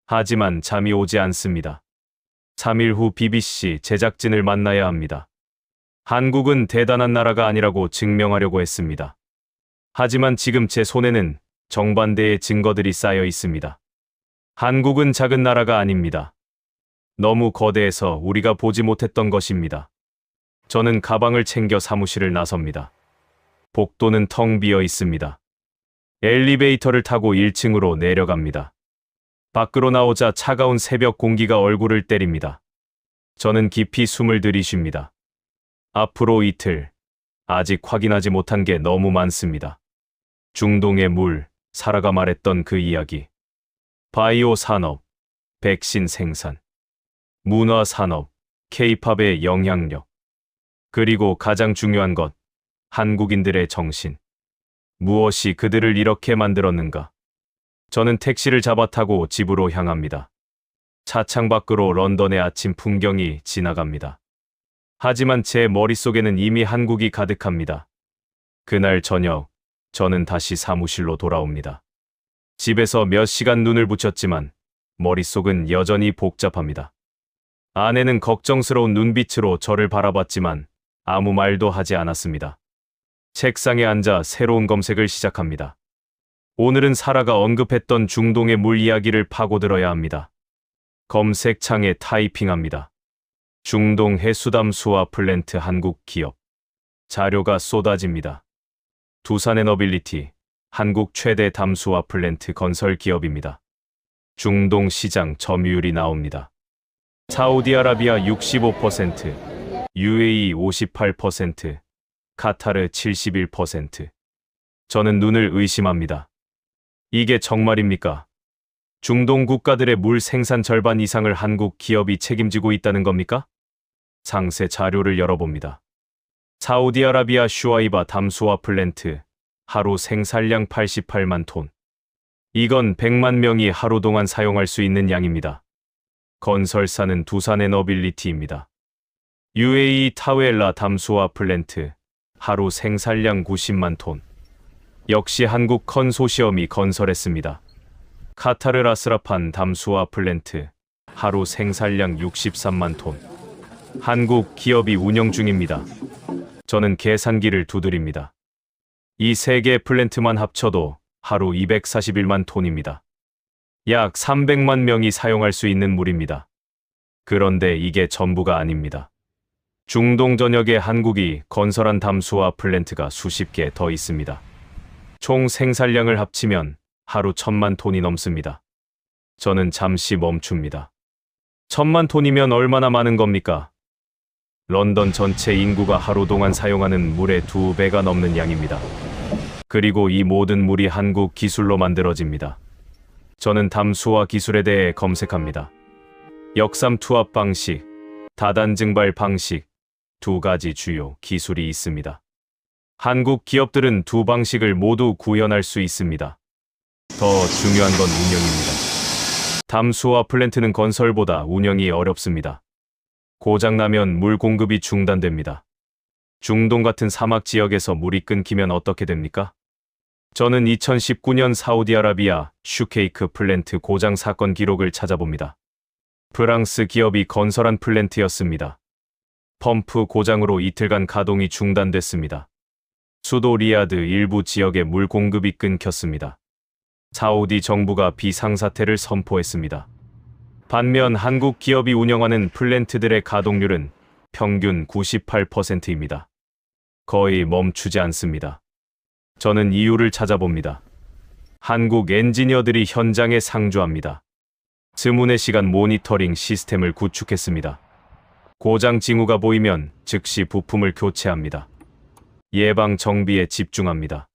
하지만 잠이 오지 않습니다. 3일 후 BBC 제작진을 만나야 합니다. 한국은 대단한 나라가 아니라고 증명하려고 했습니다. 하지만 지금 제 손에는 정반대의 증거들이 쌓여 있습니다. 한국은 작은 나라가 아닙니다. 너무 거대해서 우리가 보지 못했던 것입니다. 저는 가방을 챙겨 사무실을 나섭니다. 복도는 텅 비어 있습니다. 엘리베이터를 타고 1층으로 내려갑니다. 밖으로 나오자 차가운 새벽 공기가 얼굴을 때립니다. 저는 깊이 숨을 들이쉽니다. 앞으로 이틀, 아직 확인하지 못한 게 너무 많습니다. 중동의 물, 사라가 말했던 그 이야기. 바이오 산업, 백신 생산, 문화 산업, K-팝의 영향력. 그리고 가장 중요한 것, 한국인들의 정신. 무엇이 그들을 이렇게 만들었는가? 저는 택시를 잡아 타고 집으로 향합니다. 차창 밖으로 런던의 아침 풍경이 지나갑니다. 하지만 제 머릿속에는 이미 한국이 가득합니다. 그날 저녁, 저는 다시 사무실로 돌아옵니다. 집에서 몇 시간 눈을 붙였지만 머릿속은 여전히 복잡합니다. 아내는 걱정스러운 눈빛으로 저를 바라봤지만 아무 말도 하지 않았습니다. 책상에 앉아 새로운 검색을 시작합니다. 오늘은 사라가 언급했던 중동의 물 이야기를 파고들어야 합니다. 검색창에 타이핑합니다. 중동 해수담 수화 플랜트 한국 기업. 자료가 쏟아집니다. 두산에너빌리티, 한국 최대 담수화 플랜트 건설 기업입니다. 중동 시장 점유율이 나옵니다. 사우디아라비아 65%, UAE 58%, 카타르 71%. 저는 눈을 의심합니다. 이게 정말입니까? 중동 국가들의 물 생산 절반 이상을 한국 기업이 책임지고 있다는 겁니까? 상세 자료를 열어봅니다. 사우디아라비아 슈아이바 담수화 플랜트, 하루 생산량 88만 톤. 이건 100만 명이 하루 동안 사용할 수 있는 양입니다. 건설사는 두산에너빌리티입니다. UAE 타웰라 담수화 플랜트, 하루 생산량 90만 톤. 역시 한국 컨소시엄이 건설했습니다. 카타르 라스라판 담수화 플랜트, 하루 생산량 63만 톤. 한국 기업이 운영 중입니다. 저는 계산기를 두드립니다. 이 세 개 플랜트만 합쳐도 하루 241만 톤입니다. 약 300만 명이 사용할 수 있는 물입니다. 그런데 이게 전부가 아닙니다. 중동 전역에 한국이 건설한 담수화 플랜트가 수십 개 더 있습니다. 총 생산량을 합치면 하루 1000만 톤이 넘습니다. 저는 잠시 멈춥니다. 1000만 톤이면 얼마나 많은 겁니까? 런던 전체 인구가 하루 동안 사용하는 물의 2배가 넘는 양입니다. 그리고 이 모든 물이 한국 기술로 만들어집니다. 저는 담수화 기술에 대해 검색합니다. 역삼 투합 방식, 다단 증발 방식, 두 가지 주요 기술이 있습니다. 한국 기업들은 두 방식을 모두 구현할 수 있습니다. 더 중요한 건 운영입니다. 담수화 플랜트는 건설보다 운영이 어렵습니다. 고장나면 물 공급이 중단됩니다. 중동 같은 사막 지역에서 물이 끊기면 어떻게 됩니까? 저는 2019년 사우디아라비아 슈케이크 플랜트 고장 사건 기록을 찾아봅니다. 프랑스 기업이 건설한 플랜트였습니다. 펌프 고장으로 이틀간 가동이 중단됐습니다. 수도 리야드 일부 지역에 물 공급이 끊겼습니다. 사우디 정부가 비상사태를 선포했습니다. 반면 한국 기업이 운영하는 플랜트들의 가동률은 평균 98%입니다. 거의 멈추지 않습니다. 저는 이유를 찾아봅니다. 한국 엔지니어들이 현장에 상주합니다. 스문의 시간 모니터링 시스템을 구축했습니다. 고장 징후가 보이면 즉시 부품을 교체합니다. 예방 정비에 집중합니다.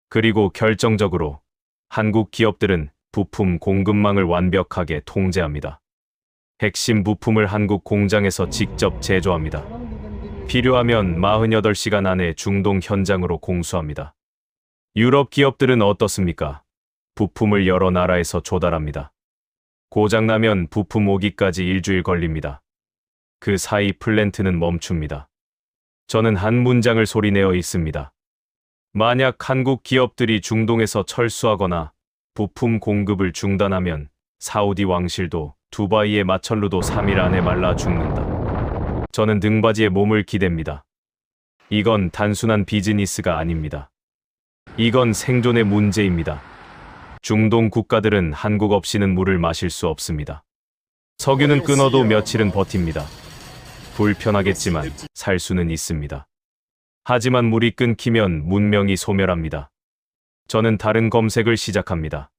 그리고 결정적으로 한국 기업들은 부품 공급망을 완벽하게 통제합니다. 핵심 부품을 한국 공장에서 직접 제조합니다. 필요하면 48시간 안에 중동 현장으로 공수합니다. 유럽 기업들은 어떻습니까? 부품을 여러 나라에서 조달합니다. 고장나면 부품 오기까지 일주일 걸립니다. 그 사이 플랜트는 멈춥니다. 저는 한 문장을 소리내어 있습니다. 만약 한국 기업들이 중동에서 철수하거나 부품 공급을 중단하면 사우디 왕실도 두바이의 마천루도 3일 안에 말라 죽는다. 저는 등받이에 몸을 기댑니다. 이건 단순한 비즈니스가 아닙니다. 이건 생존의 문제입니다. 중동 국가들은 한국 없이는 물을 마실 수 없습니다. 석유는 끊어도 며칠은 버팁니다. 불편하겠지만 살 수는 있습니다. 하지만 물이 끊기면 문명이 소멸합니다. 저는 다른 검색을 시작합니다.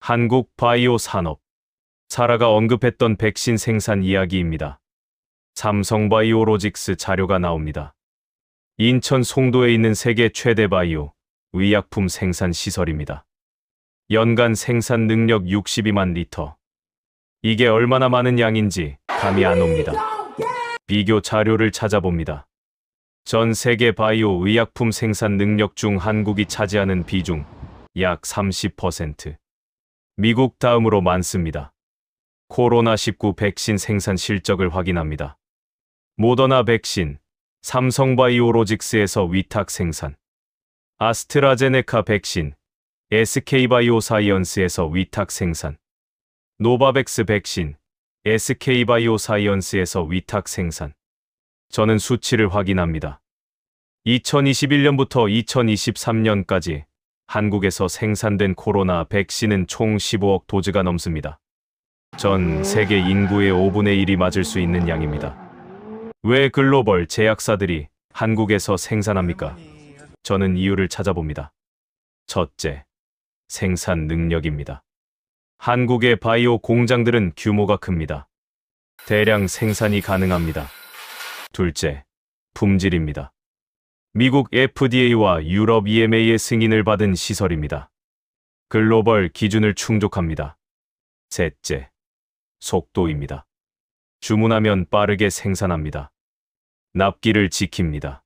한국 바이오 산업. 사라가 언급했던 백신 생산 이야기입니다. 삼성바이오로직스 자료가 나옵니다. 인천 송도에 있는 세계 최대 바이오 의약품 생산 시설입니다. 연간 생산 능력 62만 리터. 이게 얼마나 많은 양인지 감이 안 옵니다. 비교 자료를 찾아봅니다. 전 세계 바이오 의약품 생산 능력 중 한국이 차지하는 비중 약 30%. 미국 다음으로 많습니다. 코로나19 백신 생산 실적을 확인합니다. 모더나 백신, 삼성바이오로직스에서 위탁 생산. 아스트라제네카 백신, SK바이오사이언스에서 위탁 생산. 노바백스 백신, SK바이오사이언스에서 위탁 생산. 저는 수치를 확인합니다. 2021년부터 2023년까지 한국에서 생산된 코로나 백신은 총 15억 도즈가 넘습니다. 전 세계 인구의 5분의 1이 맞을 수 있는 양입니다. 왜 글로벌 제약사들이 한국에서 생산합니까? 저는 이유를 찾아봅니다. 첫째, 생산 능력입니다. 한국의 바이오 공장들은 규모가 큽니다. 대량 생산이 가능합니다. 둘째, 품질입니다. 미국 FDA와 유럽 EMA의 승인을 받은 시설입니다. 글로벌 기준을 충족합니다. 셋째, 속도입니다. 주문하면 빠르게 생산합니다. 납기를 지킵니다.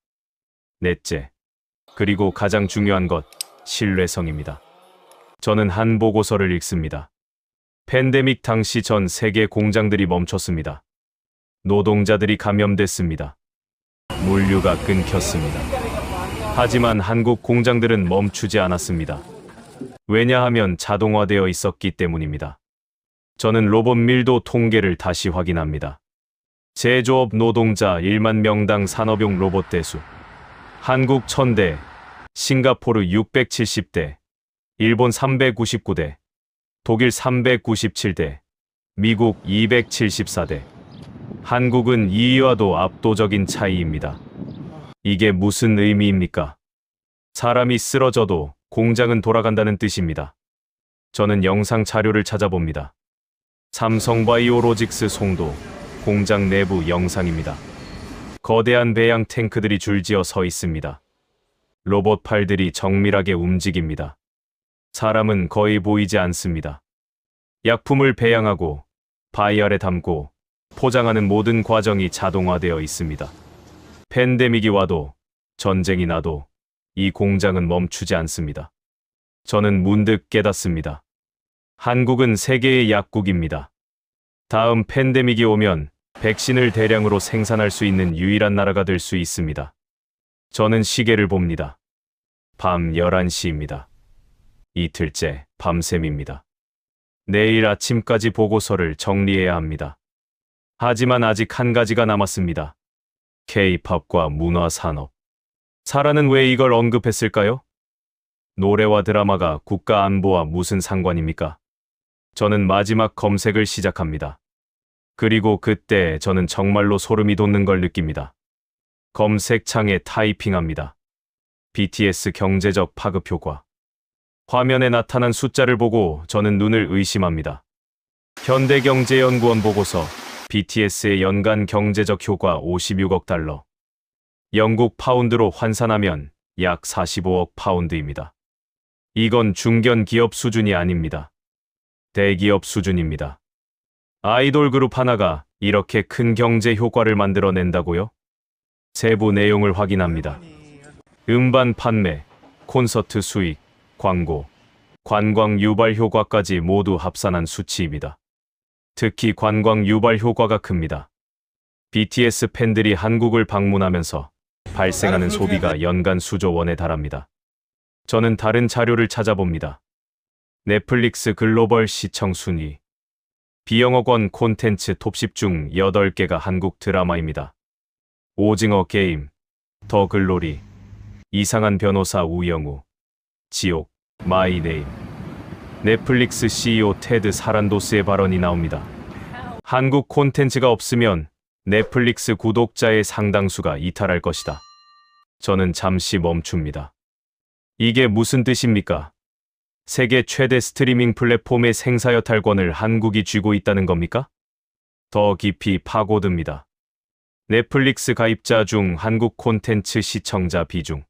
넷째, 그리고 가장 중요한 것, 신뢰성입니다. 저는 한 보고서를 읽습니다. 팬데믹 당시 전 세계 공장들이 멈췄습니다. 노동자들이 감염됐습니다. 물류가 끊겼습니다. 하지만 한국 공장들은 멈추지 않았습니다. 왜냐하면 자동화되어 있었기 때문입니다. 저는 로봇 밀도 통계를 다시 확인합니다. 제조업 노동자 1만 명당 산업용 로봇 대수. 한국 1000대, 싱가포르 670대, 일본 399대, 독일 397대, 미국 274대. 한국은 2위와도 압도적인 차이입니다. 이게 무슨 의미입니까? 사람이 쓰러져도 공장은 돌아간다는 뜻입니다. 저는 영상 자료를 찾아봅니다. 삼성바이오로직스 송도 공장 내부 영상입니다. 거대한 배양 탱크들이 줄지어 서 있습니다. 로봇 팔들이 정밀하게 움직입니다. 사람은 거의 보이지 않습니다. 약품을 배양하고 바이알에 담고 포장하는 모든 과정이 자동화되어 있습니다. 팬데믹이 와도 전쟁이 나도 이 공장은 멈추지 않습니다. 저는 문득 깨닫습니다. 한국은 세계의 약국입니다. 다음 팬데믹이 오면 백신을 대량으로 생산할 수 있는 유일한 나라가 될 수 있습니다. 저는 시계를 봅니다. 밤 11시입니다. 이틀째 밤샘입니다. 내일 아침까지 보고서를 정리해야 합니다. 하지만 아직 한 가지가 남았습니다. K-팝과 문화산업. 사라는 왜 이걸 언급했을까요? 노래와 드라마가 국가 안보와 무슨 상관입니까? 저는 마지막 검색을 시작합니다. 그리고 그때 저는 정말로 소름이 돋는 걸 느낍니다. 검색창에 타이핑합니다. BTS 경제적 파급 효과. 화면에 나타난 숫자를 보고 저는 눈을 의심합니다. 현대경제연구원 보고서 BTS의 연간 경제적 효과 56억 달러. 영국 파운드로 환산하면 약 45억 파운드입니다. 이건 중견 기업 수준이 아닙니다. 대기업 수준입니다. 아이돌 그룹 하나가 이렇게 큰 경제 효과를 만들어낸다고요? 세부 내용을 확인합니다. 음반 판매, 콘서트 수익, 광고, 관광 유발 효과까지 모두 합산한 수치입니다. 특히 관광 유발 효과가 큽니다. BTS 팬들이 한국을 방문하면서 발생하는 소비가 연간 수조 원에 달합니다. 저는 다른 자료를 찾아봅니다. 넷플릭스 글로벌 시청 순위. 비영어권 콘텐츠 톱10 중 8개가 한국 드라마입니다. 오징어 게임, 더 글로리, 이상한 변호사 우영우, 지옥, 마이 네임. 넷플릭스 CEO 테드 사란도스의 발언이 나옵니다. 한국 콘텐츠가 없으면 넷플릭스 구독자의 상당수가 이탈할 것이다. 저는 잠시 멈춥니다. 이게 무슨 뜻입니까? 세계 최대 스트리밍 플랫폼의 생사여탈권을 한국이 쥐고 있다는 겁니까? 더 깊이 파고듭니다. 넷플릭스 가입자 중 한국 콘텐츠 시청자 비중.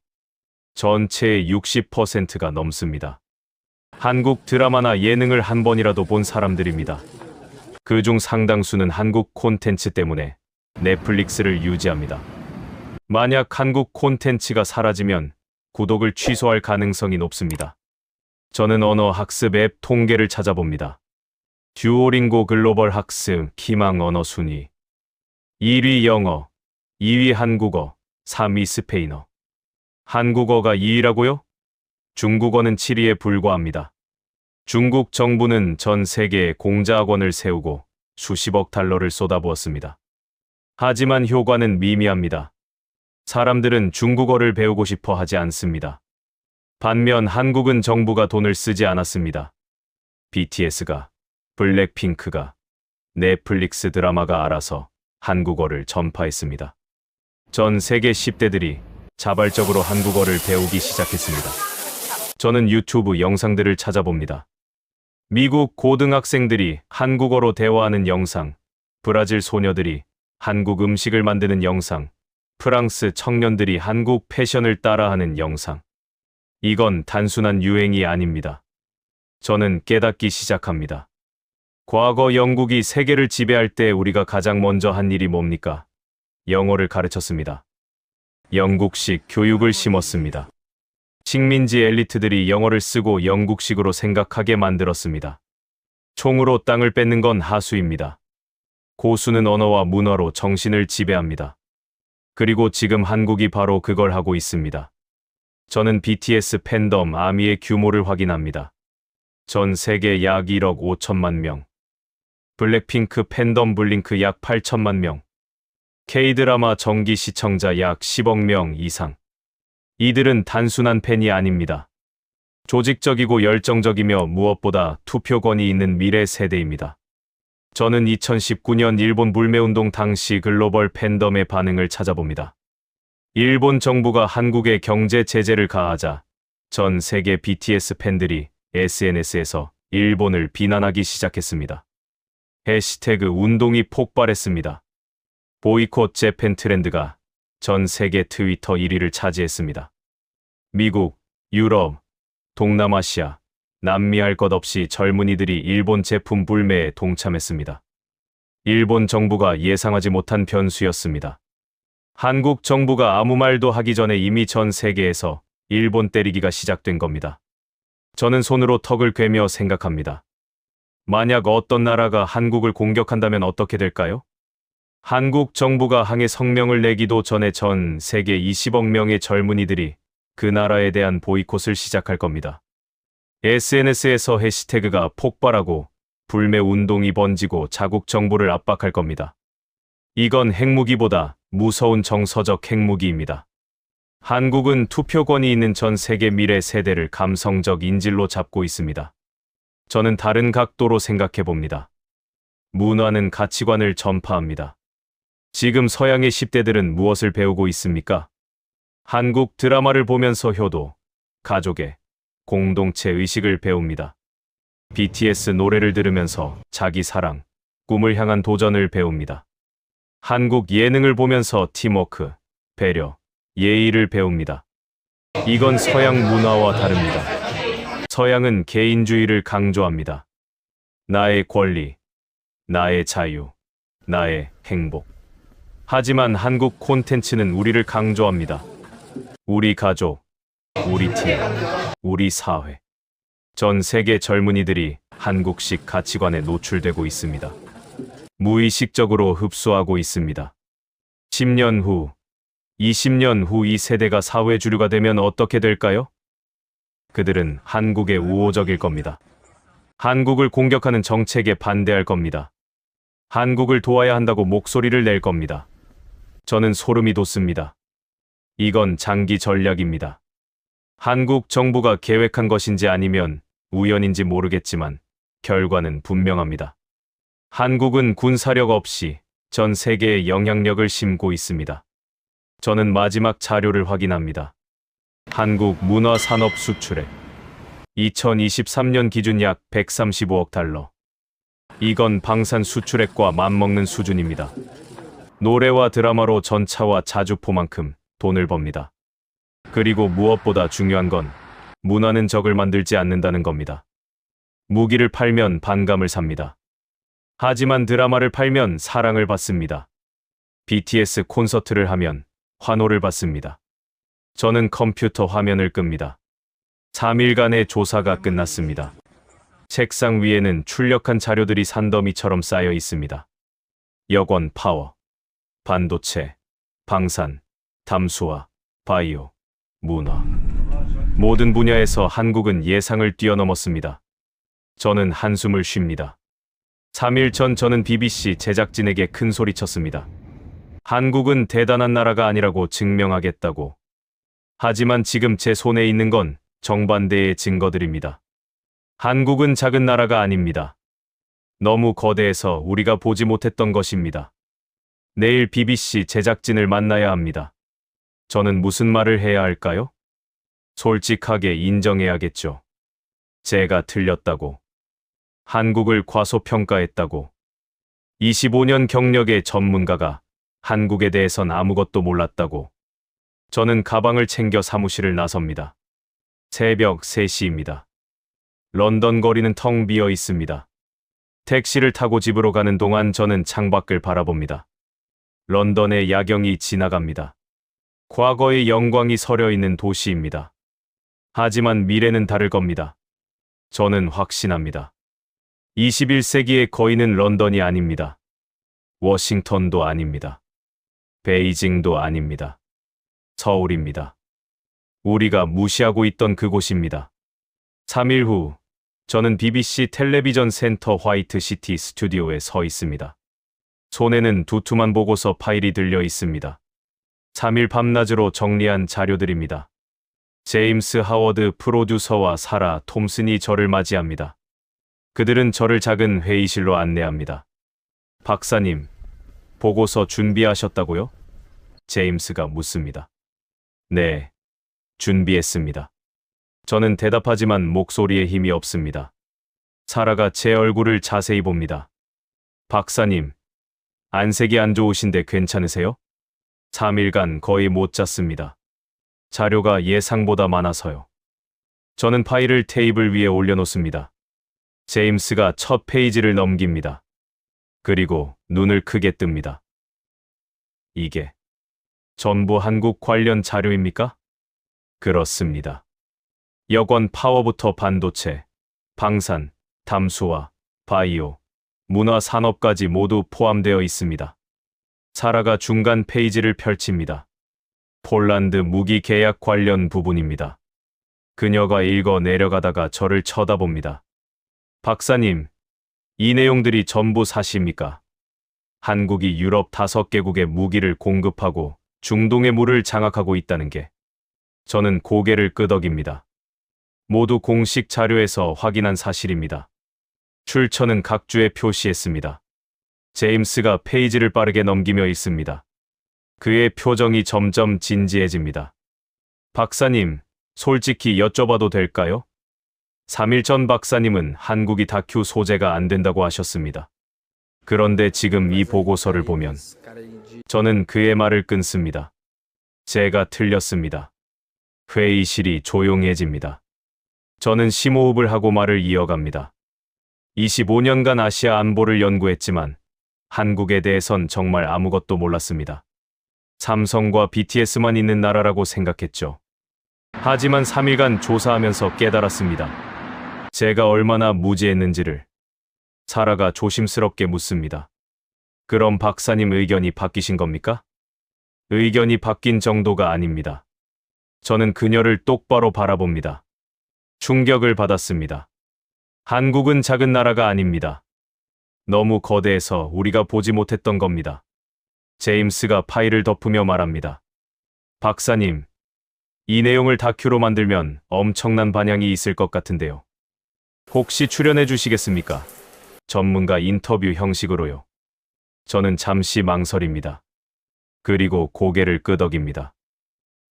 전체의 60%가 넘습니다. 한국 드라마나 예능을 한 번이라도 본 사람들입니다. 그중 상당수는 한국 콘텐츠 때문에 넷플릭스를 유지합니다. 만약 한국 콘텐츠가 사라지면 구독을 취소할 가능성이 높습니다. 저는 언어 학습 앱 통계를 찾아봅니다. 듀오링고 글로벌 학습 희망 언어 순위. 1위 영어, 2위 한국어, 3위 스페인어. 한국어가 2위라고요? 중국어는 7위에 불과합니다. 중국 정부는 전 세계에 공자학원을 세우고 수십억 달러를 쏟아부었습니다. 하지만 효과는 미미합니다. 사람들은 중국어를 배우고 싶어 하지 않습니다. 반면 한국은 정부가 돈을 쓰지 않았습니다. BTS가, 블랙핑크가, 넷플릭스 드라마가 알아서 한국어를 전파했습니다. 전 세계 10대들이 자발적으로 한국어를 배우기 시작했습니다. 저는 유튜브 영상들을 찾아봅니다. 미국 고등학생들이 한국어로 대화하는 영상, 브라질 소녀들이 한국 음식을 만드는 영상, 프랑스 청년들이 한국 패션을 따라하는 영상. 이건 단순한 유행이 아닙니다. 저는 깨닫기 시작합니다. 과거 영국이 세계를 지배할 때 우리가 가장 먼저 한 일이 뭡니까? 영어를 가르쳤습니다. 영국식 교육을 심었습니다. 식민지 엘리트들이 영어를 쓰고 영국식으로 생각하게 만들었습니다. 총으로 땅을 뺏는 건 하수입니다. 고수는 언어와 문화로 정신을 지배합니다. 그리고 지금 한국이 바로 그걸 하고 있습니다. 저는 BTS 팬덤 아미의 규모를 확인합니다. 전 세계 약 1억 5천만 명. 블랙핑크 팬덤 블링크 약 8천만 명. K-드라마 정기 시청자 약 10억 명 이상. 이들은 단순한 팬이 아닙니다. 조직적이고 열정적이며 무엇보다 투표권이 있는 미래 세대입니다. 저는 2019년 일본 불매운동 당시 글로벌 팬덤의 반응을 찾아봅니다. 일본 정부가 한국에 경제 제재를 가하자 전 세계 BTS 팬들이 SNS에서 일본을 비난하기 시작했습니다. 해시태그 운동이 폭발했습니다. 보이콧 재팬 트렌드가 전 세계 트위터 1위를 차지했습니다. 미국, 유럽, 동남아시아, 남미 할 것 없이 젊은이들이 일본 제품 불매에 동참했습니다. 일본 정부가 예상하지 못한 변수였습니다. 한국 정부가 아무 말도 하기 전에 이미 전 세계에서 일본 때리기가 시작된 겁니다. 저는 손으로 턱을 괴며 생각합니다. 만약 어떤 나라가 한국을 공격한다면 어떻게 될까요? 한국 정부가 항해 성명을 내기도 전에 전 세계 20억 명의 젊은이들이 그 나라에 대한 보이콧을 시작할 겁니다. SNS에서 해시태그가 폭발하고 불매 운동이 번지고 자국 정부를 압박할 겁니다. 이건 핵무기보다 무서운 정서적 핵무기입니다. 한국은 투표권이 있는 전 세계 미래 세대를 감성적 인질로 잡고 있습니다. 저는 다른 각도로 생각해 봅니다. 문화는 가치관을 전파합니다. 지금 서양의 10대들은 무엇을 배우고 있습니까? 한국 드라마를 보면서 효도, 가족의 공동체 의식을 배웁니다. BTS 노래를 들으면서 자기 사랑, 꿈을 향한 도전을 배웁니다. 한국 예능을 보면서 팀워크, 배려, 예의를 배웁니다. 이건 서양 문화와 다릅니다. 서양은 개인주의를 강조합니다. 나의 권리, 나의 자유, 나의 행복. 하지만 한국 콘텐츠는 우리를 강조합니다. 우리 가족, 우리 팀, 우리 사회. 전 세계 젊은이들이 한국식 가치관에 노출되고 있습니다. 무의식적으로 흡수하고 있습니다. 10년 후, 20년 후 이 세대가 사회 주류가 되면 어떻게 될까요? 그들은 한국에 우호적일 겁니다. 한국을 공격하는 정책에 반대할 겁니다. 한국을 도와야 한다고 목소리를 낼 겁니다. 저는 소름이 돋습니다. 이건 장기 전략입니다. 한국 정부가 계획한 것인지 아니면 우연인지 모르겠지만 결과는 분명합니다. 한국은 군사력 없이 전 세계에 영향력을 심고 있습니다. 저는 마지막 자료를 확인합니다. 한국 문화산업 수출액 2023년 기준 약 135억 달러. 이건 방산 수출액과 맞먹는 수준입니다. 노래와 드라마로 전차와 자주포만큼 돈을 법니다. 그리고 무엇보다 중요한 건 문화는 적을 만들지 않는다는 겁니다. 무기를 팔면 반감을 삽니다. 하지만 드라마를 팔면 사랑을 받습니다. BTS 콘서트를 하면 환호를 받습니다. 저는 컴퓨터 화면을 끕니다. 3일간의 조사가 끝났습니다. 책상 위에는 출력한 자료들이 산더미처럼 쌓여 있습니다. 여권 파워, 반도체, 방산, 담수화, 바이오, 문화. 모든 분야에서 한국은 예상을 뛰어넘었습니다. 저는 한숨을 쉽니다. 3일 전 저는 BBC 제작진에게 큰 소리쳤습니다. 한국은 대단한 나라가 아니라고 증명하겠다고. 하지만 지금 제 손에 있는 건 정반대의 증거들입니다. 한국은 작은 나라가 아닙니다. 너무 거대해서 우리가 보지 못했던 것입니다. 내일 BBC 제작진을 만나야 합니다. 저는 무슨 말을 해야 할까요? 솔직하게 인정해야겠죠. 제가 틀렸다고. 한국을 과소평가했다고. 25년 경력의 전문가가 한국에 대해선 아무것도 몰랐다고. 저는 가방을 챙겨 사무실을 나섭니다. 새벽 3시입니다. 런던 거리는 텅 비어 있습니다. 택시를 타고 집으로 가는 동안 저는 창밖을 바라봅니다. 런던의 야경이 지나갑니다. 과거의 영광이 서려 있는 도시입니다. 하지만 미래는 다를 겁니다. 저는 확신합니다. 21세기의 거인은 런던이 아닙니다. 워싱턴도 아닙니다. 베이징도 아닙니다. 서울입니다. 우리가 무시하고 있던 그곳입니다. 3일 후, 저는 BBC 텔레비전 센터 화이트 시티 스튜디오에 서 있습니다. 손에는 두툼한 보고서 파일이 들려 있습니다. 3일 밤낮으로 정리한 자료들입니다. 제임스 하워드 프로듀서와 사라 톰슨이 저를 맞이합니다. 그들은 저를 작은 회의실로 안내합니다. 박사님, 보고서 준비하셨다고요? 제임스가 묻습니다. 네, 준비했습니다. 저는 대답하지만 목소리에 힘이 없습니다. 사라가 제 얼굴을 자세히 봅니다. 박사님, 안색이 안 좋으신데 괜찮으세요? 3일간 거의 못 잤습니다. 자료가 예상보다 많아서요. 저는 파일을 테이블 위에 올려놓습니다. 제임스가 첫 페이지를 넘깁니다. 그리고 눈을 크게 뜹니다. 이게 전부 한국 관련 자료입니까? 그렇습니다. 여권 파워부터 반도체, 방산, 담수화, 바이오, 문화 산업까지 모두 포함되어 있습니다. 사라가 중간 페이지를 펼칩니다. 폴란드 무기 계약 관련 부분입니다. 그녀가 읽어 내려가다가 저를 쳐다봅니다. 박사님, 이 내용들이 전부 사실입니까? 한국이 유럽 5개국에 무기를 공급하고 중동의 물을 장악하고 있다는 게. 저는 고개를 끄덕입니다. 모두 공식 자료에서 확인한 사실입니다. 출처는 각주에 표시했습니다. 제임스가 페이지를 빠르게 넘기며 있습니다. 그의 표정이 점점 진지해집니다. 박사님, 솔직히 여쭤봐도 될까요? 3일 전 박사님은 한국이 다큐 소재가 안 된다고 하셨습니다. 그런데 지금 이 보고서를 보면 저는 그의 말을 끊습니다. 제가 틀렸습니다. 회의실이 조용해집니다. 저는 심호흡을 하고 말을 이어갑니다. 25년간 아시아 안보를 연구했지만 한국에 대해선 정말 아무것도 몰랐습니다. 삼성과 BTS만 있는 나라라고 생각했죠. 하지만 3일간 조사하면서 깨달았습니다. 제가 얼마나 무지했는지를. 사라가 조심스럽게 묻습니다. 그럼 박사님 의견이 바뀌신 겁니까? 의견이 바뀐 정도가 아닙니다. 저는 그녀를 똑바로 바라봅니다. 충격을 받았습니다. 한국은 작은 나라가 아닙니다. 너무 거대해서 우리가 보지 못했던 겁니다. 제임스가 파일을 덮으며 말합니다. 박사님, 이 내용을 다큐로 만들면 엄청난 반향이 있을 것 같은데요. 혹시 출연해 주시겠습니까? 전문가 인터뷰 형식으로요. 저는 잠시 망설입니다. 그리고 고개를 끄덕입니다.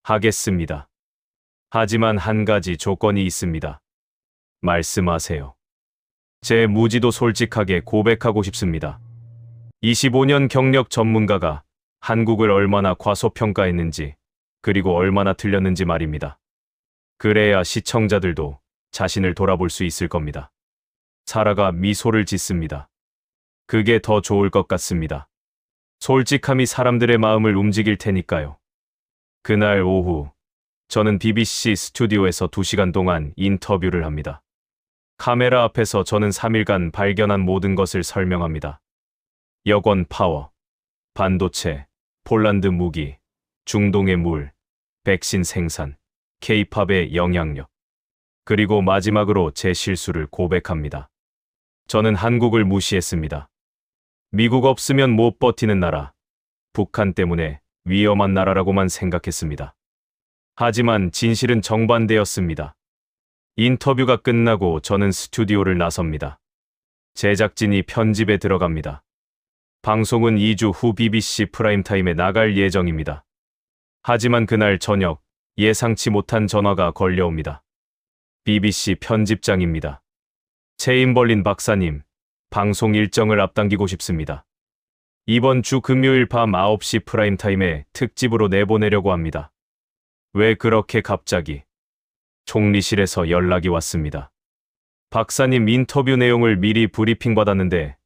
하겠습니다. 하지만 한 가지 조건이 있습니다. 말씀하세요. 제 무지도 솔직하게 고백하고 싶습니다. 25년 경력 전문가가 한국을 얼마나 과소평가했는지, 그리고 얼마나 틀렸는지 말입니다. 그래야 시청자들도 자신을 돌아볼 수 있을 겁니다. 사라가 미소를 짓습니다. 그게 더 좋을 것 같습니다. 솔직함이 사람들의 마음을 움직일 테니까요. 그날 오후, 저는 BBC 스튜디오에서 2시간 동안 인터뷰를 합니다. 카메라 앞에서 저는 3일간 발견한 모든 것을 설명합니다. 여권 파워, 반도체, 폴란드 무기, 중동의 물, 백신 생산, K-팝의 영향력. 그리고 마지막으로 제 실수를 고백합니다. 저는 한국을 무시했습니다. 미국 없으면 못 버티는 나라, 북한 때문에 위험한 나라라고만 생각했습니다. 하지만 진실은 정반대였습니다. 인터뷰가 끝나고 저는 스튜디오를 나섭니다. 제작진이 편집에 들어갑니다. 방송은 2주 후 BBC 프라임타임에 나갈 예정입니다. 하지만 그날 저녁 예상치 못한 전화가 걸려옵니다. BBC 편집장입니다. 체인벌린 박사님, 방송 일정을 앞당기고 싶습니다. 이번 주 금요일 밤 9시 프라임타임에 특집으로 내보내려고 합니다. 왜 그렇게 갑자기? 총리실에서 연락이 왔습니다. 박사님 인터뷰 내용을 미리 브리핑 받았는데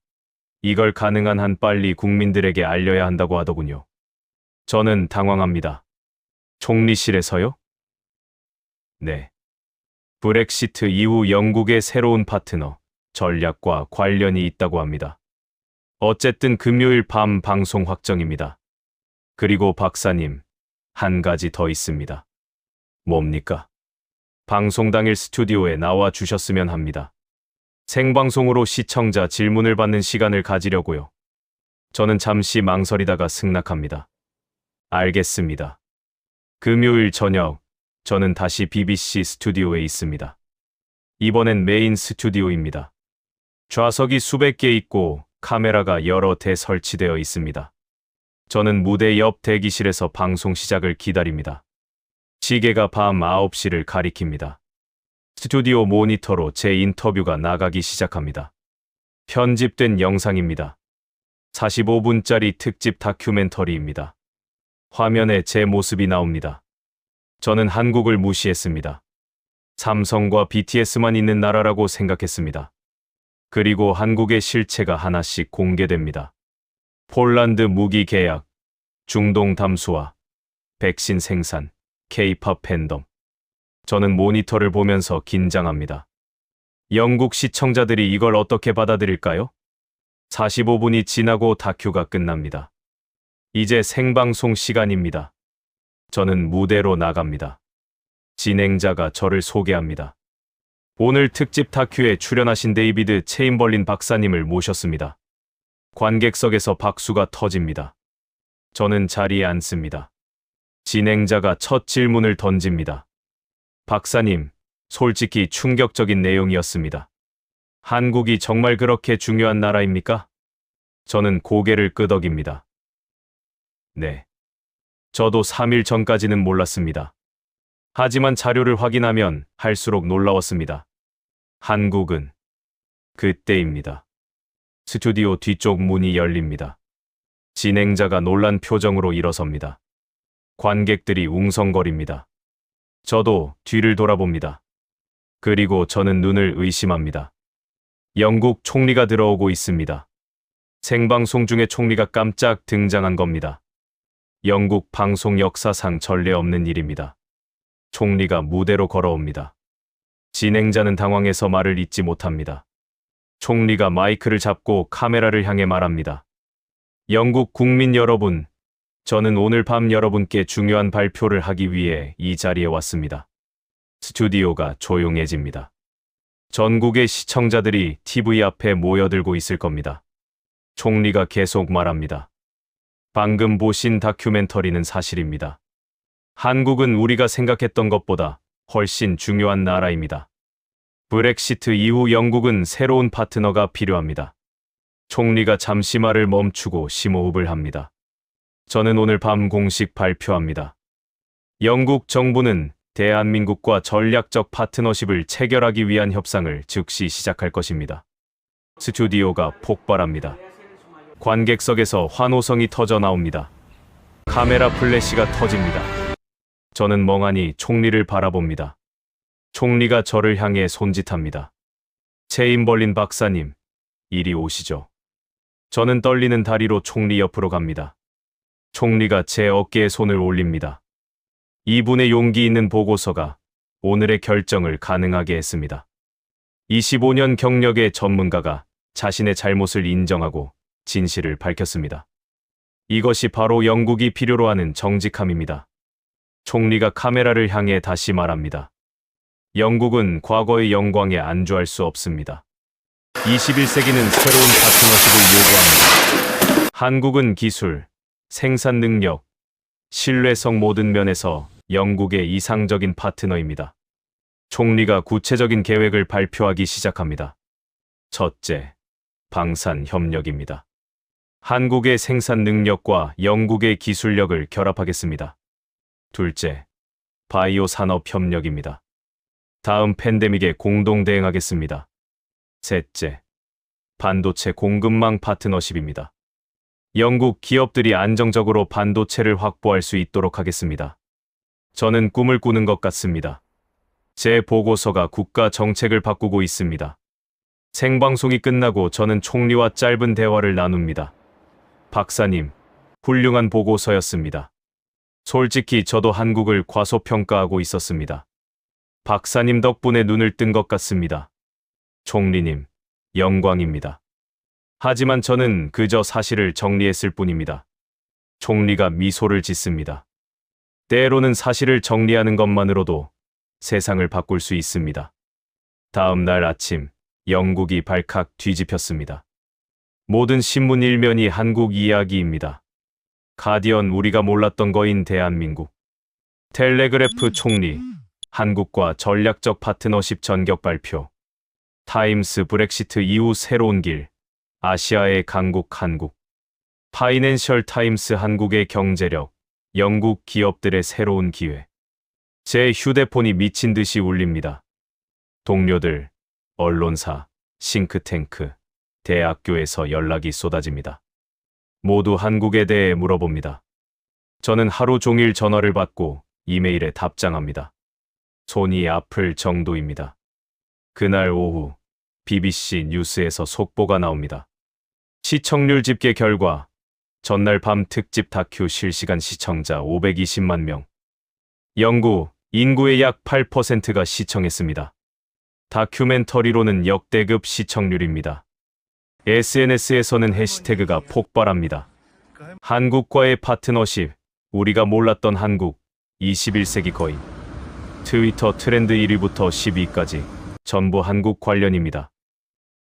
이걸 가능한 한 빨리 국민들에게 알려야 한다고 하더군요. 저는 당황합니다. 총리실에서요? 네. 브렉시트 이후 영국의 새로운 파트너, 전략과 관련이 있다고 합니다. 어쨌든 금요일 밤 방송 확정입니다. 그리고 박사님, 한 가지 더 있습니다. 뭡니까? 방송 당일 스튜디오에 나와 주셨으면 합니다. 생방송으로 시청자 질문을 받는 시간을 가지려고요. 저는 잠시 망설이다가 승낙합니다. 알겠습니다. 금요일 저녁, 저는 다시 BBC 스튜디오에 있습니다. 이번엔 메인 스튜디오입니다. 좌석이 수백 개 있고 카메라가 여러 대 설치되어 있습니다. 저는 무대 옆 대기실에서 방송 시작을 기다립니다. 시계가 밤 9시를 가리킵니다. 스튜디오 모니터로 제 인터뷰가 나가기 시작합니다. 편집된 영상입니다. 45분짜리 특집 다큐멘터리입니다. 화면에 제 모습이 나옵니다. 저는 한국을 무시했습니다. 삼성과 BTS만 있는 나라라고 생각했습니다. 그리고 한국의 실체가 하나씩 공개됩니다. 폴란드 무기 계약, 중동 담수화, 백신 생산, K-팝 팬덤. 저는 모니터를 보면서 긴장합니다. 영국 시청자들이 이걸 어떻게 받아들일까요? 45분이 지나고 다큐가 끝납니다. 이제 생방송 시간입니다. 저는 무대로 나갑니다. 진행자가 저를 소개합니다. 오늘 특집 다큐에 출연하신 데이비드 체인벌린 박사님을 모셨습니다. 관객석에서 박수가 터집니다. 저는 자리에 앉습니다. 진행자가 첫 질문을 던집니다. 박사님, 솔직히 충격적인 내용이었습니다. 한국이 정말 그렇게 중요한 나라입니까? 저는 고개를 끄덕입니다. 네. 저도 3일 전까지는 몰랐습니다. 하지만 자료를 확인하면 할수록 놀라웠습니다. 한국은 그때입니다. 스튜디오 뒤쪽 문이 열립니다. 진행자가 놀란 표정으로 일어섭니다. 관객들이 웅성거립니다. 저도 뒤를 돌아봅니다. 그리고 저는 눈을 의심합니다. 영국 총리가 들어오고 있습니다. 생방송 중에 총리가 깜짝 등장한 겁니다. 영국 방송 역사상 전례 없는 일입니다. 총리가 무대로 걸어옵니다. 진행자는 당황해서 말을 잇지 못합니다. 총리가 마이크를 잡고 카메라를 향해 말합니다. 영국 국민 여러분, 저는 오늘 밤 여러분께 중요한 발표를 하기 위해 이 자리에 왔습니다. 스튜디오가 조용해집니다. 전국의 시청자들이 TV 앞에 모여들고 있을 겁니다. 총리가 계속 말합니다. 방금 보신 다큐멘터리는 사실입니다. 한국은 우리가 생각했던 것보다 훨씬 중요한 나라입니다. 브렉시트 이후 영국은 새로운 파트너가 필요합니다. 총리가 잠시 말을 멈추고 심호흡을 합니다. 저는 오늘 밤 공식 발표합니다. 영국 정부는 대한민국과 전략적 파트너십을 체결하기 위한 협상을 즉시 시작할 것입니다. 스튜디오가 폭발합니다. 관객석에서 환호성이 터져 나옵니다. 카메라 플래시가 터집니다. 저는 멍하니 총리를 바라봅니다. 총리가 저를 향해 손짓합니다. 체인벌린 박사님, 이리 오시죠. 저는 떨리는 다리로 총리 옆으로 갑니다. 총리가 제 어깨에 손을 올립니다. 이분의 용기 있는 보고서가 오늘의 결정을 가능하게 했습니다. 25년 경력의 전문가가 자신의 잘못을 인정하고 진실을 밝혔습니다. 이것이 바로 영국이 필요로 하는 정직함입니다. 총리가 카메라를 향해 다시 말합니다. 영국은 과거의 영광에 안주할 수 없습니다. 21세기는 새로운 파트너십을 요구합니다. 한국은 기술, 생산 능력, 신뢰성 모든 면에서 영국의 이상적인 파트너입니다. 총리가 구체적인 계획을 발표하기 시작합니다. 첫째, 방산 협력입니다. 한국의 생산 능력과 영국의 기술력을 결합하겠습니다. 둘째, 바이오 산업 협력입니다. 다음 팬데믹에 공동 대응하겠습니다. 셋째, 반도체 공급망 파트너십입니다. 영국 기업들이 안정적으로 반도체를 확보할 수 있도록 하겠습니다. 저는 꿈을 꾸는 것 같습니다. 제 보고서가 국가 정책을 바꾸고 있습니다. 생방송이 끝나고 저는 총리와 짧은 대화를 나눕니다. 박사님, 훌륭한 보고서였습니다. 솔직히 저도 한국을 과소평가하고 있었습니다. 박사님 덕분에 눈을 뜬 것 같습니다. 총리님, 영광입니다. 하지만 저는 그저 사실을 정리했을 뿐입니다. 총리가 미소를 짓습니다. 때로는 사실을 정리하는 것만으로도 세상을 바꿀 수 있습니다. 다음 날 아침, 영국이 발칵 뒤집혔습니다. 모든 신문 일면이 한국 이야기입니다. 가디언 우리가 몰랐던 거인 대한민국. 텔레그래프 총리, 한국과 전략적 파트너십 전격 발표. 타임스 브렉시트 이후 새로운 길, 아시아의 강국 한국. 파이낸셜 타임스 한국의 경제력, 영국 기업들의 새로운 기회. 제 휴대폰이 미친 듯이 울립니다. 동료들, 언론사, 싱크탱크, 대학교에서 연락이 쏟아집니다. 모두 한국에 대해 물어봅니다. 저는 하루 종일 전화를 받고 이메일에 답장합니다. 손이 아플 정도입니다. 그날 오후 BBC 뉴스에서 속보가 나옵니다. 시청률 집계 결과 전날 밤 특집 다큐 실시간 시청자 520만 명. 영국 인구의 약 8%가 시청했습니다. 다큐멘터리로는 역대급 시청률입니다. SNS에서는 해시태그가 폭발합니다. 한국과의 파트너십, 우리가 몰랐던 한국, 21세기 거인. 트위터 트렌드 1위부터 10위까지 전부 한국 관련입니다.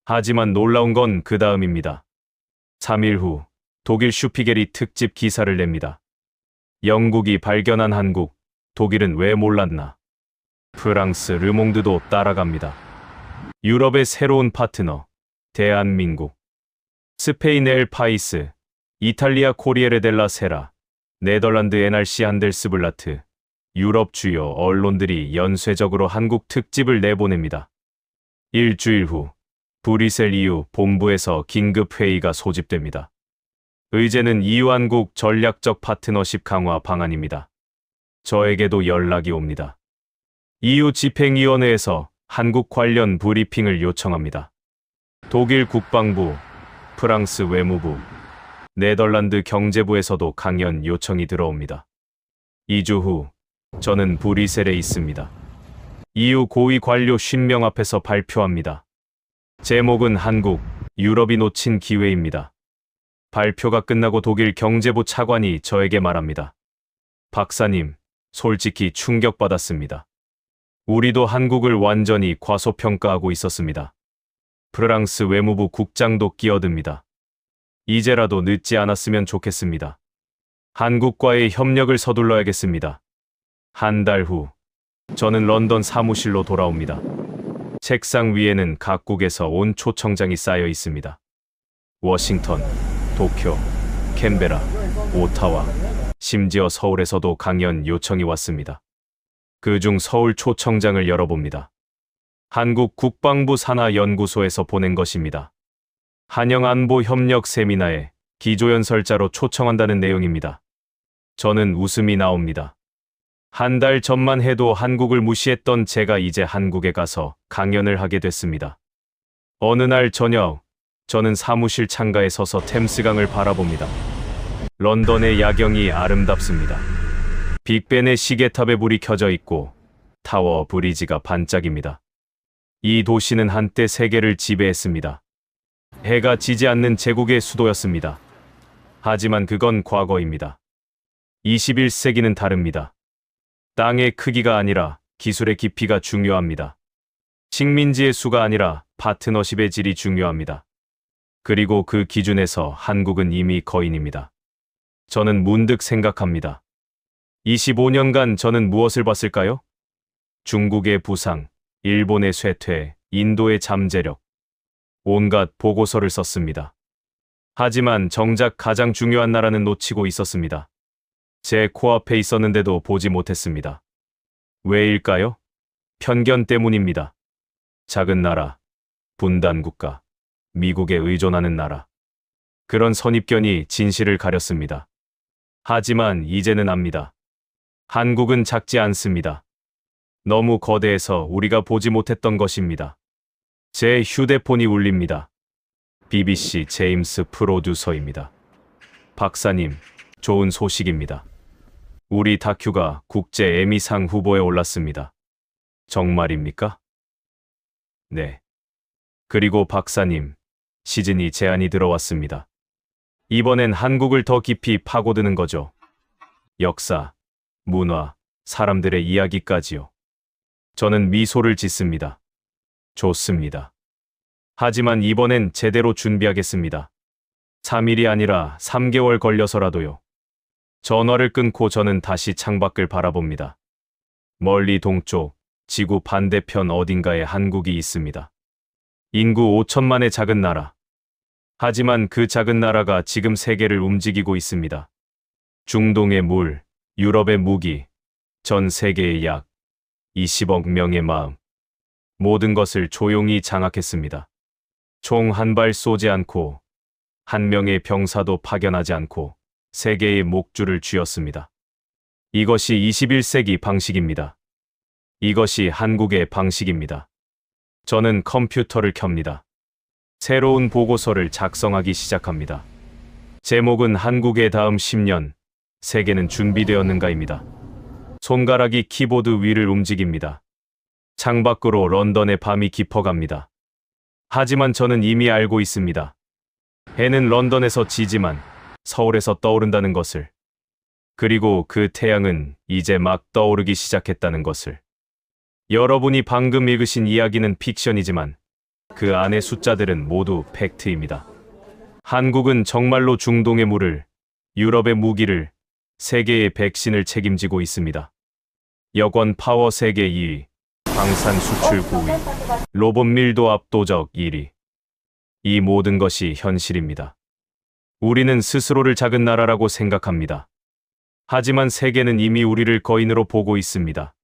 하지만 놀라운 건 그 다음입니다. 3일 후 독일 슈피겔이 특집 기사를 냅니다. 영국이 발견한 한국, 독일은 왜 몰랐나? 프랑스 르몽드도 따라갑니다. 유럽의 새로운 파트너, 대한민국. 스페인 엘 파이스, 이탈리아 코리에르 델라 세라, 네덜란드 NRC 한델스블라트, 유럽 주요 언론들이 연쇄적으로 한국 특집을 내보냅니다. 일주일 후 브뤼셀 EU 본부에서 긴급 회의가 소집됩니다. 의제는 EU 한국 전략적 파트너십 강화 방안입니다. 저에게도 연락이 옵니다. EU 집행위원회에서 한국 관련 브리핑을 요청합니다. 독일 국방부, 프랑스 외무부, 네덜란드 경제부에서도 강연 요청이 들어옵니다. 2주 후 저는 브뤼셀에 있습니다. EU 고위 관료 50명 앞에서 발표합니다. 제목은 한국, 유럽이 놓친 기회입니다. 발표가 끝나고 독일 경제부 차관이 저에게 말합니다. 박사님, 솔직히 충격받았습니다. 우리도 한국을 완전히 과소평가하고 있었습니다. 프랑스 외무부 국장도 끼어듭니다. 이제라도 늦지 않았으면 좋겠습니다. 한국과의 협력을 서둘러야겠습니다. 한 달 후, 저는 런던 사무실로 돌아옵니다. 책상 위에는 각국에서 온 초청장이 쌓여 있습니다. 워싱턴, 도쿄, 캔베라, 오타와, 심지어 서울에서도 강연 요청이 왔습니다. 그중 서울 초청장을 열어봅니다. 한국 국방부 산하연구소에서 보낸 것입니다. 한영안보협력 세미나에 기조연설자로 초청한다는 내용입니다. 저는 웃음이 나옵니다. 한 달 전만 해도 한국을 무시했던 제가 이제 한국에 가서 강연을 하게 됐습니다. 어느 날 저녁, 저는 사무실 창가에 서서 템스강을 바라봅니다. 런던의 야경이 아름답습니다. 빅벤의 시계탑에 불이 켜져 있고 타워 브리지가 반짝입니다. 이 도시는 한때 세계를 지배했습니다. 해가 지지 않는 제국의 수도였습니다. 하지만 그건 과거입니다. 21세기는 다릅니다. 땅의 크기가 아니라 기술의 깊이가 중요합니다. 식민지의 수가 아니라 파트너십의 질이 중요합니다. 그리고 그 기준에서 한국은 이미 거인입니다. 저는 문득 생각합니다. 25년간 저는 무엇을 봤을까요? 중국의 부상, 일본의 쇠퇴, 인도의 잠재력. 온갖 보고서를 썼습니다. 하지만 정작 가장 중요한 나라는 놓치고 있었습니다. 제 코앞에 있었는데도 보지 못했습니다. 왜일까요? 편견 때문입니다. 작은 나라, 분단 국가, 미국에 의존하는 나라. 그런 선입견이 진실을 가렸습니다. 하지만 이제는 압니다. 한국은 작지 않습니다. 너무 거대해서 우리가 보지 못했던 것입니다. 제 휴대폰이 울립니다. BBC 제임스 프로듀서입니다. 박사님, 좋은 소식입니다. 우리 다큐가 국제 에미상 후보에 올랐습니다. 정말입니까? 네. 그리고 박사님, 시즌2 제안이 들어왔습니다. 이번엔 한국을 더 깊이 파고드는 거죠. 역사, 문화, 사람들의 이야기까지요. 저는 미소를 짓습니다. 좋습니다. 하지만 이번엔 제대로 준비하겠습니다. 3일이 아니라 3개월 걸려서라도요. 전화를 끊고 저는 다시 창밖을 바라봅니다. 멀리 동쪽, 지구 반대편 어딘가에 한국이 있습니다. 인구 5천만의 작은 나라. 하지만 그 작은 나라가 지금 세계를 움직이고 있습니다. 중동의 물, 유럽의 무기, 전 세계의 약 20억 명의 마음. 모든 것을 조용히 장악했습니다. 총 한 발 쏘지 않고, 한 명의 병사도 파견하지 않고 세계의 목줄을 쥐었습니다. 이것이 21세기 방식입니다. 이것이 한국의 방식입니다. 저는 컴퓨터를 켭니다. 새로운 보고서를 작성하기 시작합니다. 제목은 한국의 다음 10년, 세계는 준비되었는가입니다. 손가락이 키보드 위를 움직입니다. 창밖으로 런던의 밤이 깊어갑니다. 하지만 저는 이미 알고 있습니다. 해는 런던에서 지지만 서울에서 떠오른다는 것을. 그리고 그 태양은 이제 막 떠오르기 시작했다는 것을. 여러분이 방금 읽으신 이야기는 픽션이지만 그 안의 숫자들은 모두 팩트입니다. 한국은 정말로 중동의 물을, 유럽의 무기를, 세계의 백신을 책임지고 있습니다. 여권 파워 세계 2위, 방산 수출 9위, 로봇 밀도 압도적 1위. 이 모든 것이 현실입니다. 우리는 스스로를 작은 나라라고 생각합니다. 하지만 세계는 이미 우리를 거인으로 보고 있습니다.